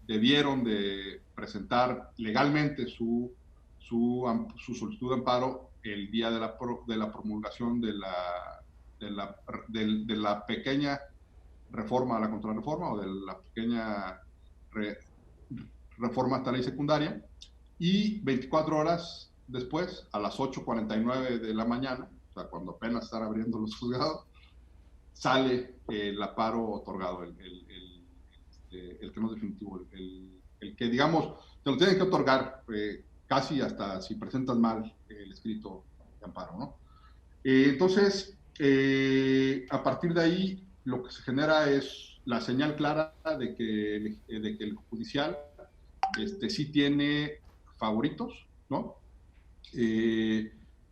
debieron de presentar legalmente su solicitud de amparo el día de la promulgación de la pequeña reforma a la contrarreforma, o de la pequeña reforma a esta ley secundaria, y 24 horas después, a las 8:49 de la mañana, o sea, cuando apenas están abriendo los juzgados, sale el amparo otorgado, el que no es definitivo, el que, digamos, te lo tienen que otorgar casi hasta si presentas mal el escrito de amparo, ¿no? Entonces, a partir de ahí, lo que se genera es la señal clara de que el judicial sí tiene favoritos, ¿no?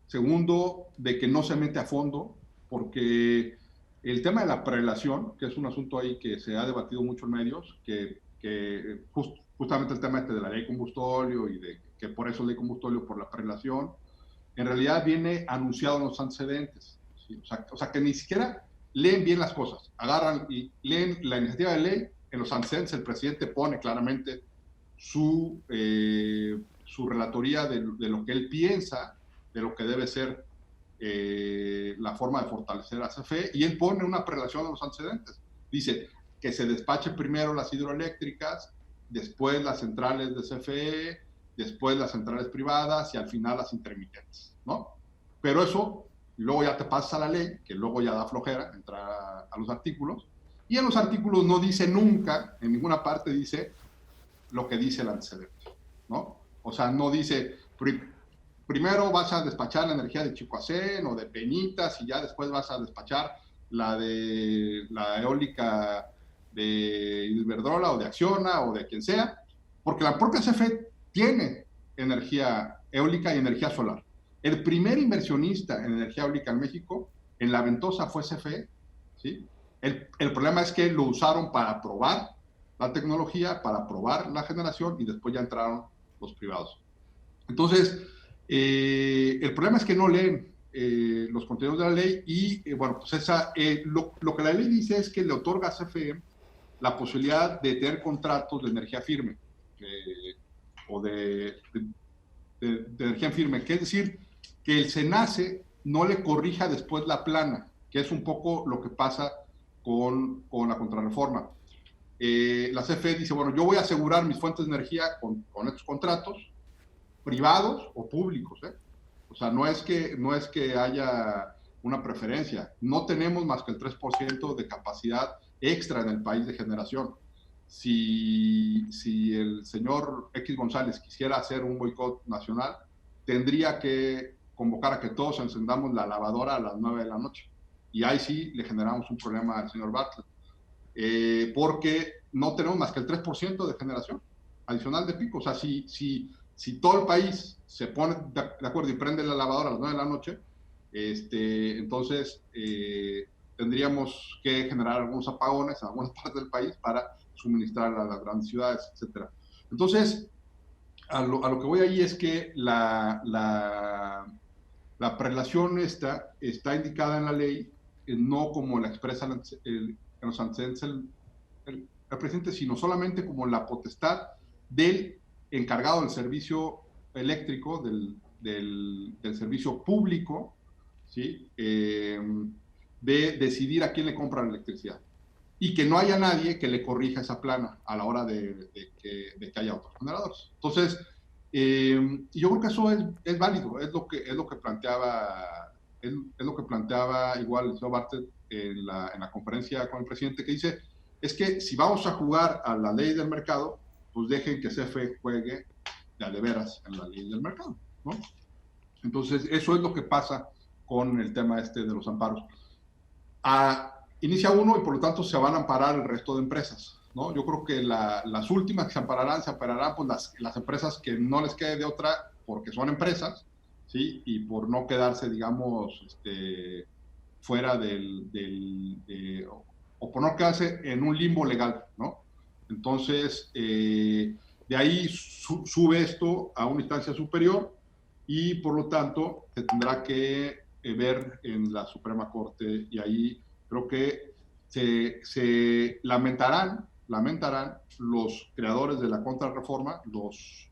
Segundo, de que no se mete a fondo, porque el tema de la prelación, que es un asunto ahí que se ha debatido mucho en medios, que justamente el tema de la ley combustóleo y de que por eso ley combustóleo por la prelación, en realidad viene anunciado en los antecedentes, ¿sí? O sea, que ni siquiera leen bien las cosas, agarran y leen la iniciativa de ley, en los antecedentes el presidente pone claramente su relatoría de lo que él piensa, de lo que debe ser la forma de fortalecer a CFE, y él pone una prelación en los antecedentes. Dice que se despache primero las hidroeléctricas, después las centrales de CFE, después las centrales privadas y al final las intermitentes, ¿no? Pero eso, luego ya te pasa a la ley, que luego ya da flojera entrar a los artículos, y en los artículos no dice nunca, en ninguna parte dice lo que dice el antecedente, ¿no? O sea, no dice, primero vas a despachar la energía de Chicoacén o de Peñitas y ya después vas a despachar la eólica de Iberdrola o de Acciona o de quien sea, porque la propia CFE tiene energía eólica y energía solar. El primer inversionista en energía eólica en México, en la Ventosa, fue CFE, ¿sí? El problema es que lo usaron para probar la tecnología, para probar la generación, y después ya entraron los privados. Entonces, el problema es que no leen los contenidos de la ley y, bueno, pues lo que la ley dice es que le otorga a CFE la posibilidad de tener contratos de energía firme o de energía firme, que es decir, que el SENACE no le corrija después la plana, que es un poco lo que pasa con la contrarreforma. La CFE dice, bueno, yo voy a asegurar mis fuentes de energía con estos contratos, privados o públicos, ¿eh? O sea, no es que haya una preferencia. No tenemos más que el 3% de capacidad extra en el país de generación. Si el señor X González quisiera hacer un boicot nacional, tendría que convocar a que todos encendamos la lavadora a las 9 de la noche. Y ahí sí le generamos un problema al señor Bartlett. Porque no tenemos más que el 3% de generación adicional de pico. O sea, si todo el país se pone de acuerdo y prende la lavadora a las 9 de la noche, entonces tendríamos que generar algunos apagones en algunas partes del país para suministrar a las grandes ciudades, etc. Entonces, a lo que voy ahí es que la prelación está indicada en la ley, no como la expresa en los antecedentes el presidente, sino solamente como la potestad del encargado del servicio eléctrico, del servicio público, ¿sí? De decidir a quién le compra la electricidad. Y que no haya nadie que le corrija esa plana a la hora de que haya otros generadores. Entonces, yo creo que eso es válido, es lo que planteaba igual el señor Bartlett en la conferencia con el presidente, que dice, es que si vamos a jugar a la ley del mercado, pues dejen que CFE juegue de veras en la ley del mercado, ¿no? Entonces, eso es lo que pasa con el tema de los amparos. Inicia uno y por lo tanto se van a amparar el resto de empresas, ¿no? Yo creo que las últimas que se ampararán pues las empresas que no les quede de otra porque son empresas, ¿sí? Y por no quedarse, digamos, fuera o por no quedarse en un limbo legal, ¿no? Entonces, de ahí sube esto a una instancia superior y por lo tanto se tendrá que ver en la Suprema Corte, y ahí creo que se lamentarán los creadores de la contrarreforma, los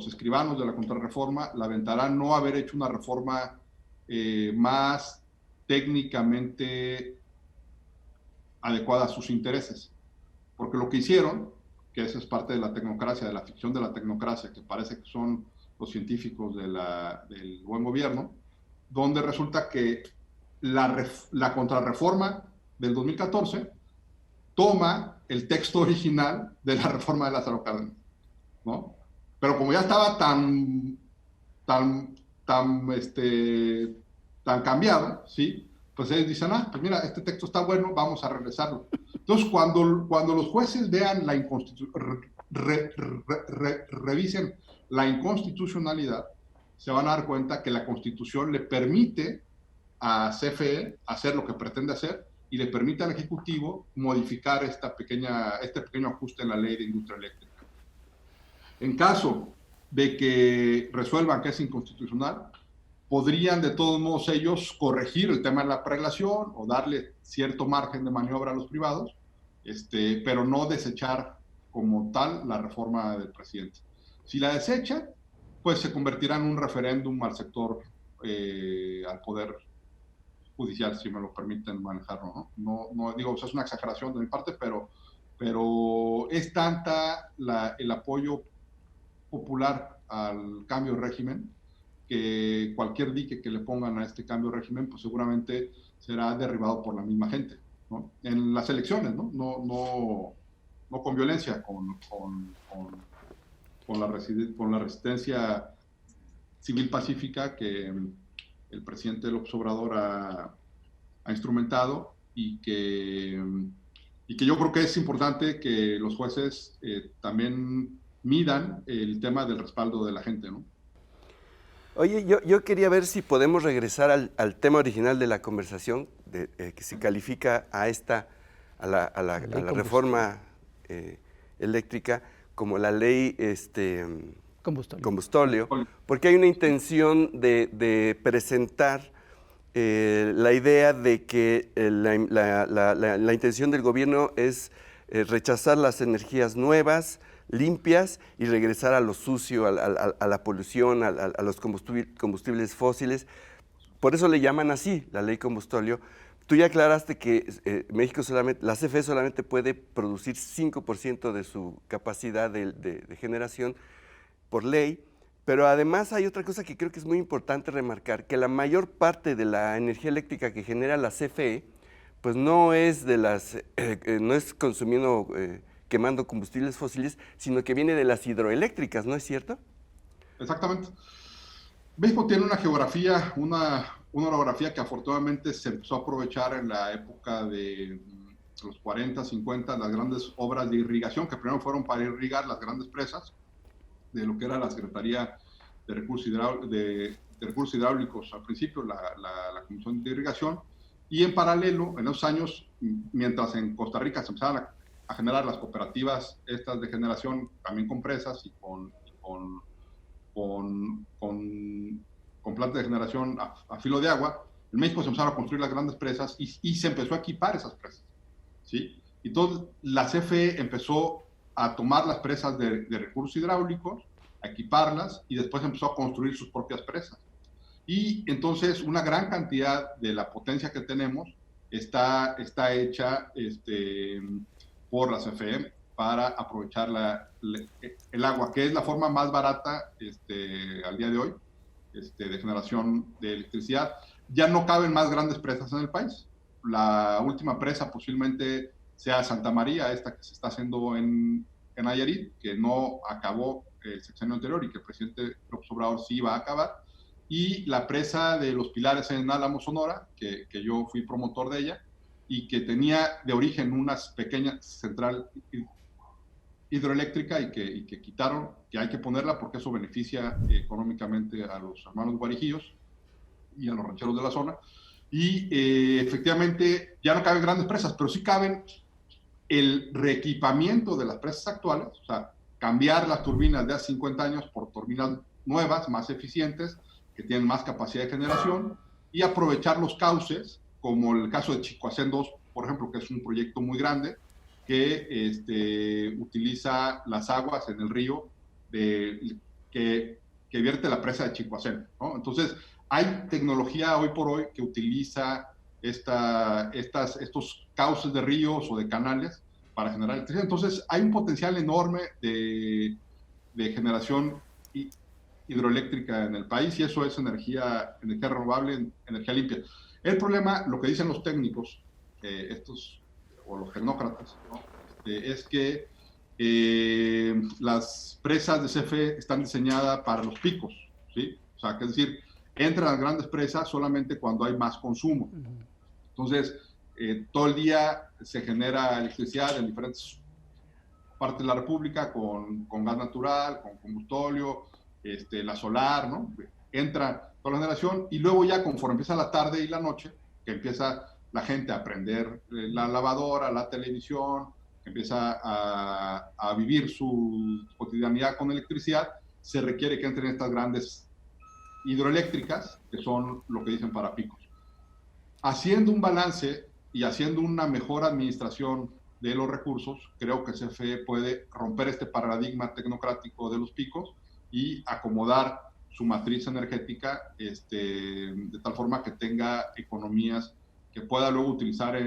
escribanos de la contrarreforma, lamentarán no haber hecho una reforma más técnicamente adecuada a sus intereses, porque lo que hicieron que esa es parte de la tecnocracia, de la ficción de la tecnocracia, que parece que son los científicos del buen gobierno, donde resulta que la contrarreforma del 2014 toma el texto original de la reforma de Lázaro Cárdenas, ¿no? Pero como ya estaba tan cambiado, ¿sí? Pues ellos dicen, pues mira, este texto está bueno, vamos a regresarlo. Entonces, cuando los jueces vean revisen la inconstitucionalidad, se van a dar cuenta que la Constitución le permite a CFE hacer lo que pretende hacer y le permite al Ejecutivo modificar este pequeño ajuste en la ley de industria eléctrica. En caso de que resuelvan que es inconstitucional, podrían de todos modos ellos corregir el tema de la prelación o darle cierto margen de maniobra a los privados, pero no desechar como tal la reforma del presidente. Si la desechan, pues se convertirá en un referéndum al sector, al poder judicial, si me lo permiten manejarlo, ¿no? No digo, o sea, es una exageración de mi parte, pero es tanta el apoyo popular al cambio de régimen que cualquier dique que le pongan a este cambio de régimen, pues seguramente será derribado por la misma gente, ¿no? En las elecciones, ¿no? No con violencia, con la resistencia civil pacífica que el presidente López Obrador ha instrumentado y que yo creo que es importante que los jueces también midan el tema del respaldo de la gente, ¿no? Oye, yo quería ver si podemos regresar al tema original de la conversación, que se califica a la reforma eléctrica como la ley combustóleo, porque hay una intención de presentar la idea de que la intención del gobierno es rechazar las energías nuevas, limpias y regresar a lo sucio, a la polución, a los combustibles fósiles. Por eso le llaman así, la ley combustóleo. Tú ya aclaraste que la CFE solamente puede producir 5% de su capacidad de generación por ley, pero además hay otra cosa que creo que es muy importante remarcar, que la mayor parte de la energía eléctrica que genera la CFE, pues no es consumiendo quemando combustibles fósiles, sino que viene de las hidroeléctricas, ¿no es cierto? Exactamente. México tiene una geografía, una orografía que afortunadamente se empezó a aprovechar en la época de los 40, 50, las grandes obras de irrigación, que primero fueron para irrigar las grandes presas, de lo que era la Secretaría de Recursos Hidráulicos al principio, la Comisión de Irrigación, y en paralelo, en esos años, mientras en Costa Rica se empezaban a generar las cooperativas estas de generación, también con presas y con plantas de generación a filo de agua, en México se empezaron a construir las grandes presas y se empezó a equipar esas presas, ¿sí? Entonces, la CFE empezó a tomar las presas de recursos hidráulicos, a equiparlas y después empezó a construir sus propias presas. Y entonces una gran cantidad de la potencia que tenemos está hecha por la CFE para aprovechar el agua, que es la forma más barata al día de hoy de generación de electricidad. Ya no caben más grandes presas en el país. La última presa posiblemente sea Santa María, esta que se está haciendo en Nayarit, que no acabó el sexenio anterior y que el presidente López Obrador sí iba a acabar, y la presa de Los Pilares en Álamo, Sonora, que yo fui promotor de ella, y que tenía de origen una pequeña central hidroeléctrica y que quitaron, que hay que ponerla porque eso beneficia económicamente a los hermanos guarijillos y a los rancheros de la zona. Y efectivamente ya no caben grandes presas, pero sí caben el reequipamiento de las presas actuales, o sea, cambiar las turbinas de hace 50 años por turbinas nuevas, más eficientes, que tienen más capacidad de generación, y aprovechar los cauces, como el caso de Chicoacén 2, por ejemplo, que es un proyecto muy grande, que utiliza las aguas en el río que vierte la presa de Chicoacén, ¿no? Entonces, hay tecnología hoy por hoy que utiliza estos cauces de ríos o de canales para generar electricidad. Entonces, hay un potencial enorme de generación hidroeléctrica en el país, y eso es energía renovable, energía limpia. El problema, lo que dicen los técnicos, o los tecnócratas, ¿no? Es que las presas de CFE están diseñadas para los picos, ¿sí? O sea, que es decir, entran las grandes presas solamente cuando hay más consumo. Entonces, todo el día se genera electricidad en diferentes partes de la República con gas natural, con combustóleo, la solar, ¿no? Entra toda la generación, y luego ya conforme empieza la tarde y la noche, que empieza la gente a prender la lavadora, la televisión, empieza a vivir su cotidianidad con electricidad, se requiere que entren estas grandes hidroeléctricas, que son lo que dicen para picos. Haciendo un balance y haciendo una mejor administración de los recursos, creo que CFE puede romper este paradigma tecnocrático de los picos y acomodar su matriz energética de tal forma que tenga economías que pueda luego utilizar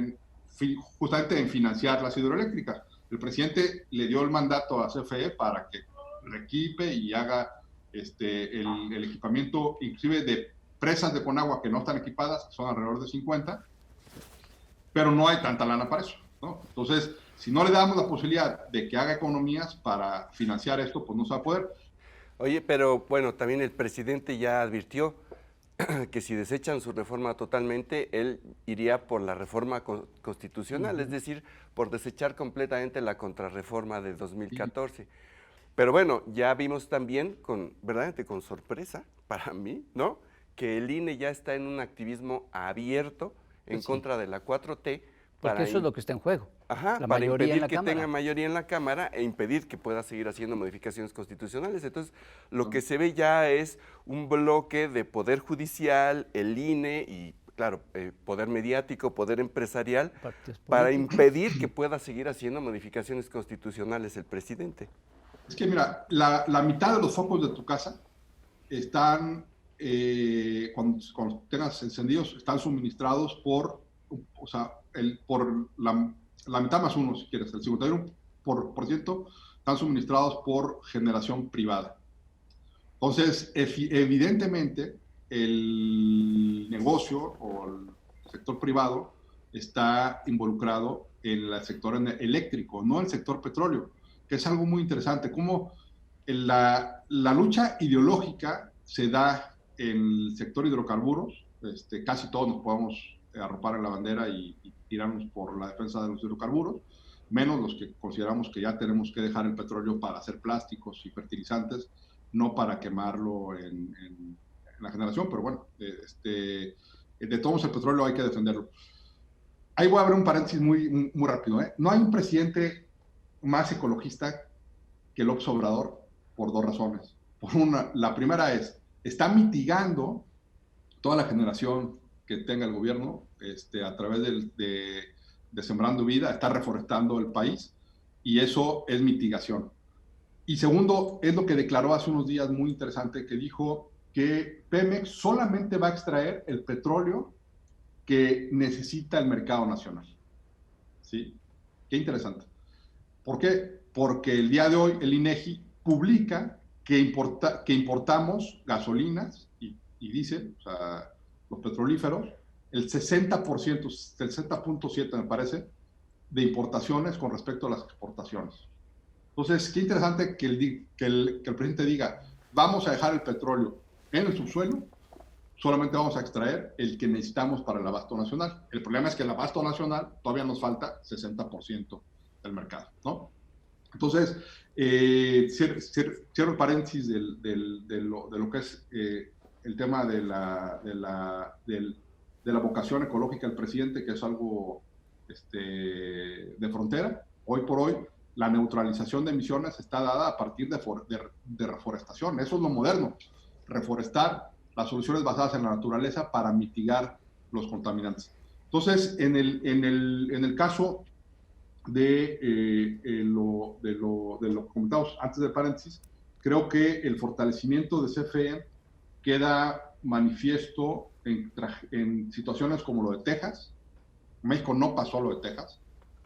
justamente en financiar las hidroeléctricas. El presidente le dio el mandato a CFE para que reequipe y haga el equipamiento, inclusive de presas de Conagua que no están equipadas, que son alrededor de 50, pero no hay tanta lana para eso, ¿no? Entonces, si no le damos la posibilidad de que haga economías para financiar esto, pues no se va a poder. Oye, pero bueno, también el presidente ya advirtió que si desechan su reforma totalmente, él iría por la reforma constitucional, es decir, por desechar completamente la contrarreforma de 2014. Sí. Pero bueno, ya vimos también, verdaderamente con sorpresa para mí, ¿no?, que el INE ya está en un activismo abierto en contra de la 4T. Porque eso es lo que está en juego. Ajá, para impedir que tenga mayoría en la Cámara e impedir que pueda seguir haciendo modificaciones constitucionales. Entonces, lo que se ve ya es un bloque de poder judicial, el INE y, claro, poder mediático, poder empresarial, para impedir que pueda seguir haciendo modificaciones constitucionales el presidente. Es que mira, la mitad de los focos de tu casa están, cuando tengas encendidos, están suministrados por la mitad más uno, si quieres, el 51% están suministrados por generación privada. Entonces, evidentemente, el negocio o el sector privado está involucrado en el sector eléctrico, no el sector petróleo, que es algo muy interesante. Cómo la lucha ideológica se da en el sector hidrocarburos, casi todos nos podemos arropar en la bandera y tirarnos por la defensa de los hidrocarburos, menos los que consideramos que ya tenemos que dejar el petróleo para hacer plásticos y fertilizantes, no para quemarlo en la generación, pero bueno, de todos el petróleo hay que defenderlo. Ahí voy a abrir un paréntesis muy rápido, ¿eh? No hay un presidente más ecologista que López Obrador por dos razones. Por una, la primera está mitigando toda la generación que tenga el gobierno a través de Sembrando Vida, está reforestando el país, y eso es mitigación. Y segundo, es lo que declaró hace unos días muy interesante, que dijo que Pemex solamente va a extraer el petróleo que necesita el mercado nacional. ¿Sí? Qué interesante. ¿Por qué? Porque el día de hoy el INEGI publica que importamos gasolinas y diésel, o sea, los petrolíferos, el 60%, el 60.7% me parece, de importaciones con respecto a las exportaciones. Entonces, qué interesante que el presidente diga, vamos a dejar el petróleo en el subsuelo, solamente vamos a extraer el que necesitamos para el abasto nacional. El problema es que el abasto nacional todavía nos falta 60% del mercado, ¿no? Entonces, cierro el paréntesis de lo que es el tema de la vocación ecológica del presidente, que es algo de frontera. Hoy por hoy, la neutralización de emisiones está dada a partir de reforestación. Eso es lo moderno, reforestar, las soluciones basadas en la naturaleza para mitigar los contaminantes. Entonces, en el caso de lo que comentamos antes del paréntesis, creo que el fortalecimiento de CFE queda manifiesto en situaciones como lo de Texas. México no pasó lo de Texas.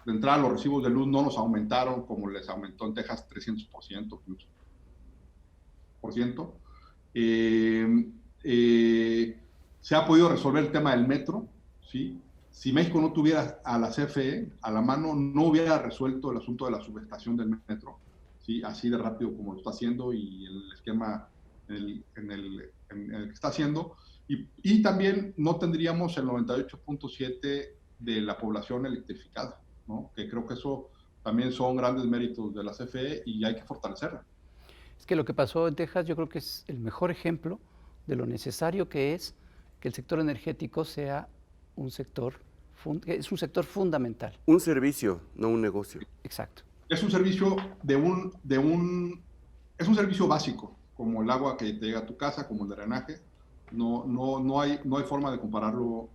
de entrada los recibos de luz no nos aumentaron como les aumentó en Texas 300%. Se ha podido resolver el tema del metro, ¿sí? Si México no tuviera a la CFE a la mano, no hubiera resuelto el asunto de la subestación del metro, ¿sí? Así de rápido como lo está haciendo y el esquema en el que está haciendo. Y también no tendríamos el 98.7% de la población electrificada, ¿no? Que creo que eso también son grandes méritos de la CFE y hay que fortalecerla. Es que lo que pasó en Texas yo creo que es el mejor ejemplo de lo necesario que es que el sector energético sea un sector, es un sector fundamental. Un servicio, no un negocio. Exacto. Es un servicio es un servicio básico, como el agua que te llega a tu casa, como el drenaje. No hay forma de compararlo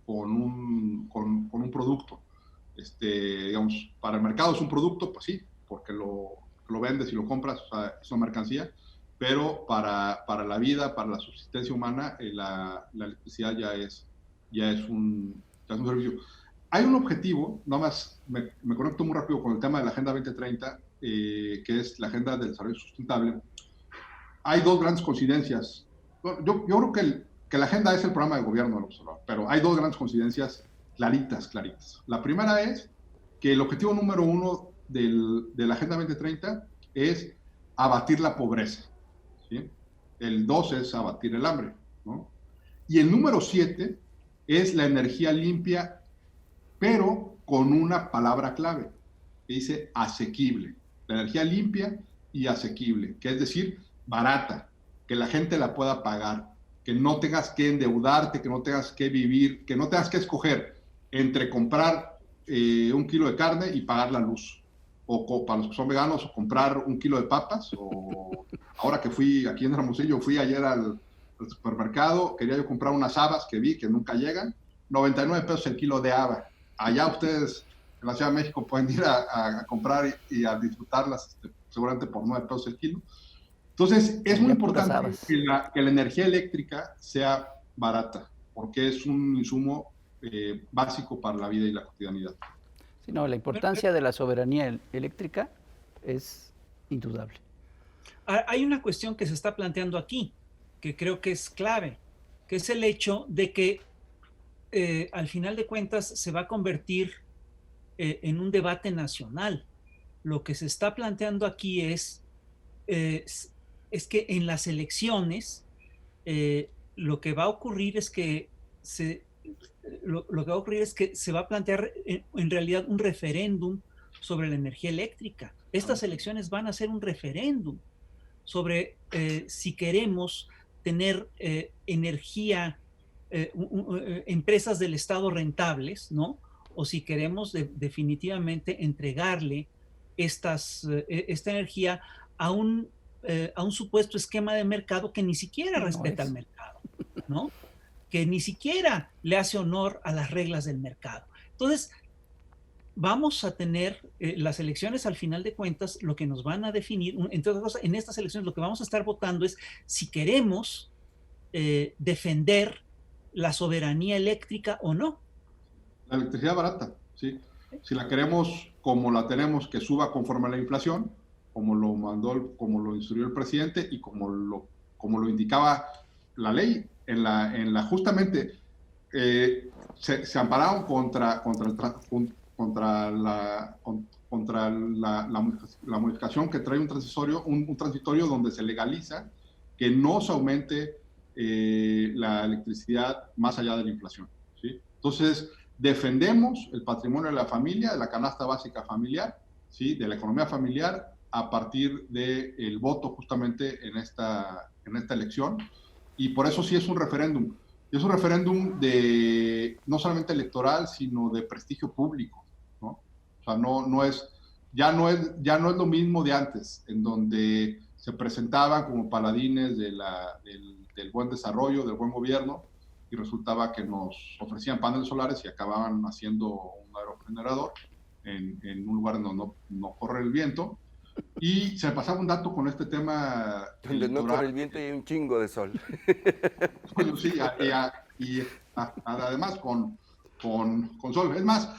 con un producto. Digamos, para el mercado es un producto, pues sí, porque lo vendes y lo compras, o sea, es una mercancía, pero para la vida, para la subsistencia humana, la electricidad ya es un servicio. Hay un objetivo, nada más me conecto muy rápido con el tema de la Agenda 2030, que es la Agenda del Desarrollo Sustentable. Hay dos grandes coincidencias. Yo creo que la agenda es el programa de gobierno del observador, pero hay dos grandes coincidencias claritas. La primera es que el objetivo número 1 de la Agenda 2030 es abatir la pobreza, ¿sí? El 2 es abatir el hambre, ¿no? Y el número 7 es la energía limpia, pero con una palabra clave, que dice asequible. La energía limpia y asequible, que es decir, barata, que la gente la pueda pagar, que no tengas que endeudarte, que no tengas que vivir, que no tengas que escoger entre comprar 1 kilo de carne y pagar la luz, o para los que son veganos, o comprar 1 kilo de papas, o ahora que fui aquí en Hermosillo, fui ayer al supermercado, quería yo comprar unas habas que vi que nunca llegan, 99 pesos el kilo de haba. Allá ustedes en la Ciudad de México pueden ir a comprar y a disfrutarlas seguramente por 9 pesos el kilo. Entonces, es muy importante que la energía eléctrica sea barata, porque es un insumo básico para la vida y la cotidianidad. Sí, no, la importancia de la soberanía eléctrica es indudable. Hay una cuestión que se está planteando aquí, que creo que es clave, que es el hecho de que al final de cuentas se va a convertir en un debate nacional. Lo que se está planteando aquí es que en las elecciones lo que va a ocurrir es que se va a plantear en realidad un referéndum sobre la energía eléctrica. Estas elecciones van a ser un referéndum sobre si queremos tener energía, empresas del Estado rentables, ¿no? O si queremos definitivamente entregarle esta energía a un supuesto esquema de mercado que ni siquiera respeta al mercado, ¿no? Que ni siquiera le hace honor a las reglas del mercado. Entonces, vamos a tener las elecciones, al final de cuentas, lo que nos van a definir, entre otras cosas, en estas elecciones lo que vamos a estar votando es si queremos defender la soberanía eléctrica o no. La electricidad barata, sí. Si la queremos como la tenemos, que suba conforme a la inflación, como lo instruyó el presidente y como lo indicaba la ley, justamente se ampararon contra la modificación que trae un transitorio donde se legaliza que no se aumente la electricidad más allá de la inflación, ¿sí? Entonces, defendemos el patrimonio de la familia, de la canasta básica familiar, ¿sí? De la economía familiar, a partir del voto justamente en esta elección, y por eso sí es un referéndum. Es un referéndum no solamente electoral, sino de prestigio público, ¿no? O sea, ya no es lo mismo de antes, en donde se presentaban como paladines del buen desarrollo, del buen gobierno, y resultaba que nos ofrecían paneles solares y acababan haciendo un aerogenerador en un lugar donde no corre el viento. Y se me pasaba un dato con este tema. Donde no corre el viento y hay un chingo de sol. Sí, y además con sol. Es más,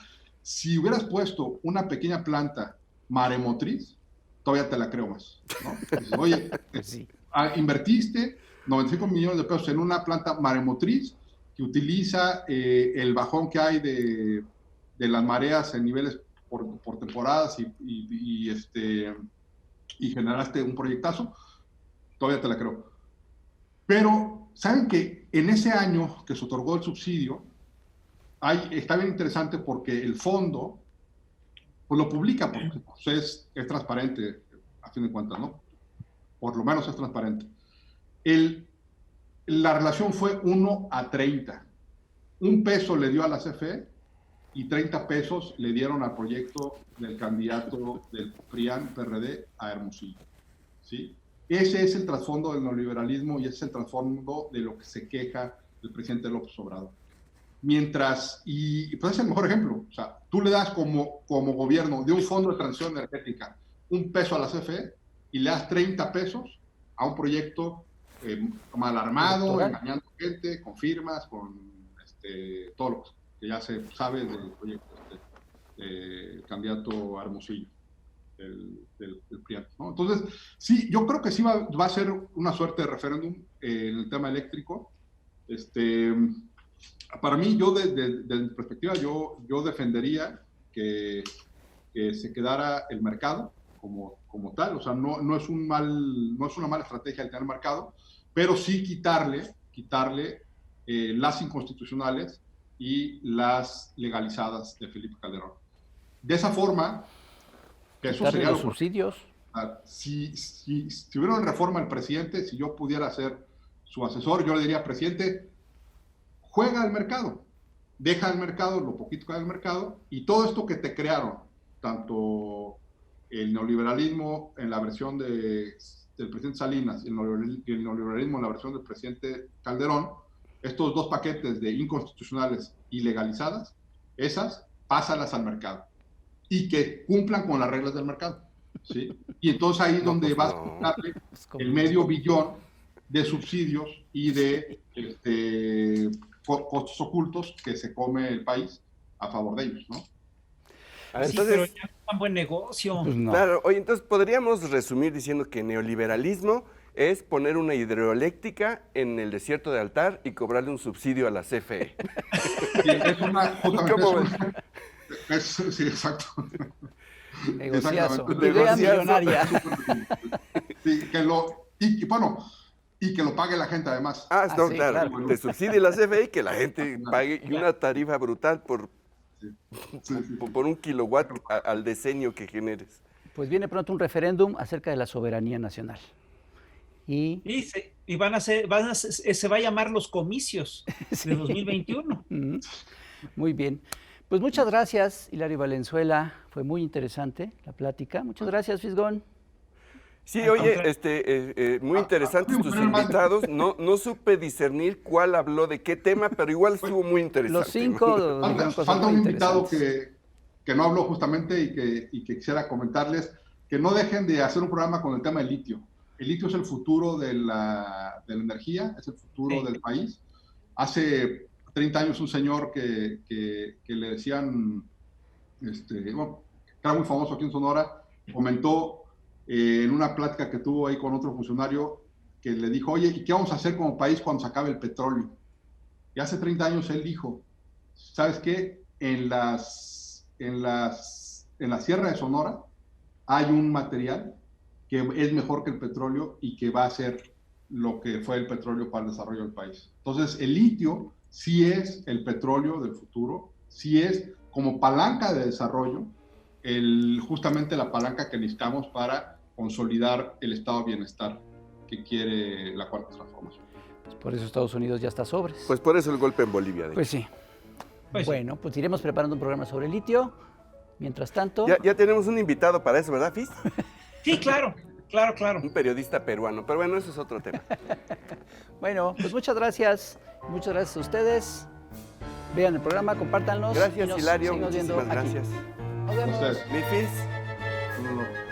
si hubieras puesto una pequeña planta maremotriz, todavía te la creo más, ¿no? Dices, oye, sí, invertiste 95 millones de pesos en una planta maremotriz que utiliza el bajón que hay de las mareas en niveles por temporadas y generaste un proyectazo, todavía te la creo. Pero, ¿saben que en ese año que se otorgó el subsidio, está bien interesante porque el fondo pues lo publica, porque pues, es transparente, a fin de cuentas, ¿no? Por lo menos es transparente. La relación fue 1:30. 1 peso le dio a la CFE y 30 pesos le dieron al proyecto del candidato del PRIAN-PRD a Hermosillo, ¿sí? Ese es el trasfondo del neoliberalismo y ese es el trasfondo de lo que se queja el presidente López Obrador. Mientras, y pues es el mejor ejemplo, o sea, tú le das como gobierno de un fondo de transición energética 1 peso a la CFE y le das 30 pesos a un proyecto mal armado, engañando gente, con firmas, con todo lo que ya se sabe del proyecto candidato a Hermosillo, del PRIAN, ¿no? Entonces, sí, yo creo que sí va a ser una suerte de referéndum en el tema eléctrico. Para mí, yo desde mi perspectiva, yo defendería que se quedara el mercado como tal. O sea, no es una mala estrategia el tener mercado, pero sí quitarle las inconstitucionales y las legalizadas de Felipe Calderón. De esa forma, que eso sería los subsidios. Si hubiera una reforma del presidente, si yo pudiera ser su asesor, yo le diría, presidente, juega al mercado, deja al mercado lo poquito que hay al mercado, y todo esto que te crearon, tanto el neoliberalismo en la versión del presidente Salinas y el neoliberalismo en la versión del presidente Calderón, estos 2 paquetes de inconstitucionales y legalizadas, esas, pásalas al mercado y que cumplan con las reglas del mercado, ¿sí? Y entonces ahí es donde vas a quitarle el $500 millón de subsidios y de costos ocultos que se come el país a favor de ellos, ¿no? Entonces, sí, pero ya no es tan buen negocio. Pues no. Claro, oye, entonces podríamos resumir diciendo que neoliberalismo es poner una hidroeléctrica en el desierto de Altar y cobrarle un subsidio a la CFE. Sí, sí, exacto. Negociazo. Idea millonaria. Sí, y que lo pague la gente además. No, sí, claro. Te subsidie la CFE y que la gente pague y una tarifa brutal por 1 kilowatt al decenio que generes. Pues viene pronto un referéndum acerca de la soberanía nacional. Y se va a llamar los comicios de 2021. Muy bien. Pues muchas gracias, Hilario Valenzuela. Fue muy interesante la plática. Muchas gracias, Fisgón. Sí, oye, muy interesantes tus invitados. No supe discernir cuál habló de qué tema, pero igual estuvo muy interesante. Los 5 falta un invitado que no habló justamente y que quisiera comentarles que no dejen de hacer un programa con el tema del litio. El litio es el futuro de la energía, es el futuro del país. Hace 30 años un señor que le decían, que era muy famoso aquí en Sonora, comentó en una plática que tuvo ahí con otro funcionario que le dijo, oye, ¿y qué vamos a hacer como país cuando se acabe el petróleo? Y hace 30 años él dijo, ¿sabes qué? En la Sierra de Sonora hay un material que es mejor que el petróleo y que va a ser lo que fue el petróleo para el desarrollo del país. Entonces, el litio sí es el petróleo del futuro, sí es como palanca de desarrollo, justamente la palanca que necesitamos para consolidar el estado de bienestar que quiere la cuarta transformación. Pues por eso Estados Unidos ya está sobres. Pues por eso el golpe en Bolivia. Pues sí. Bueno, pues iremos preparando un programa sobre el litio. Mientras tanto... Ya tenemos un invitado para eso, ¿verdad, Fis? Sí, claro. Un periodista peruano, pero bueno, eso es otro tema. Bueno, pues muchas gracias a ustedes. Vean el programa, compártanlo. Gracias, Hilario. Muchísimas gracias. Nos vemos. Mi Fis. No.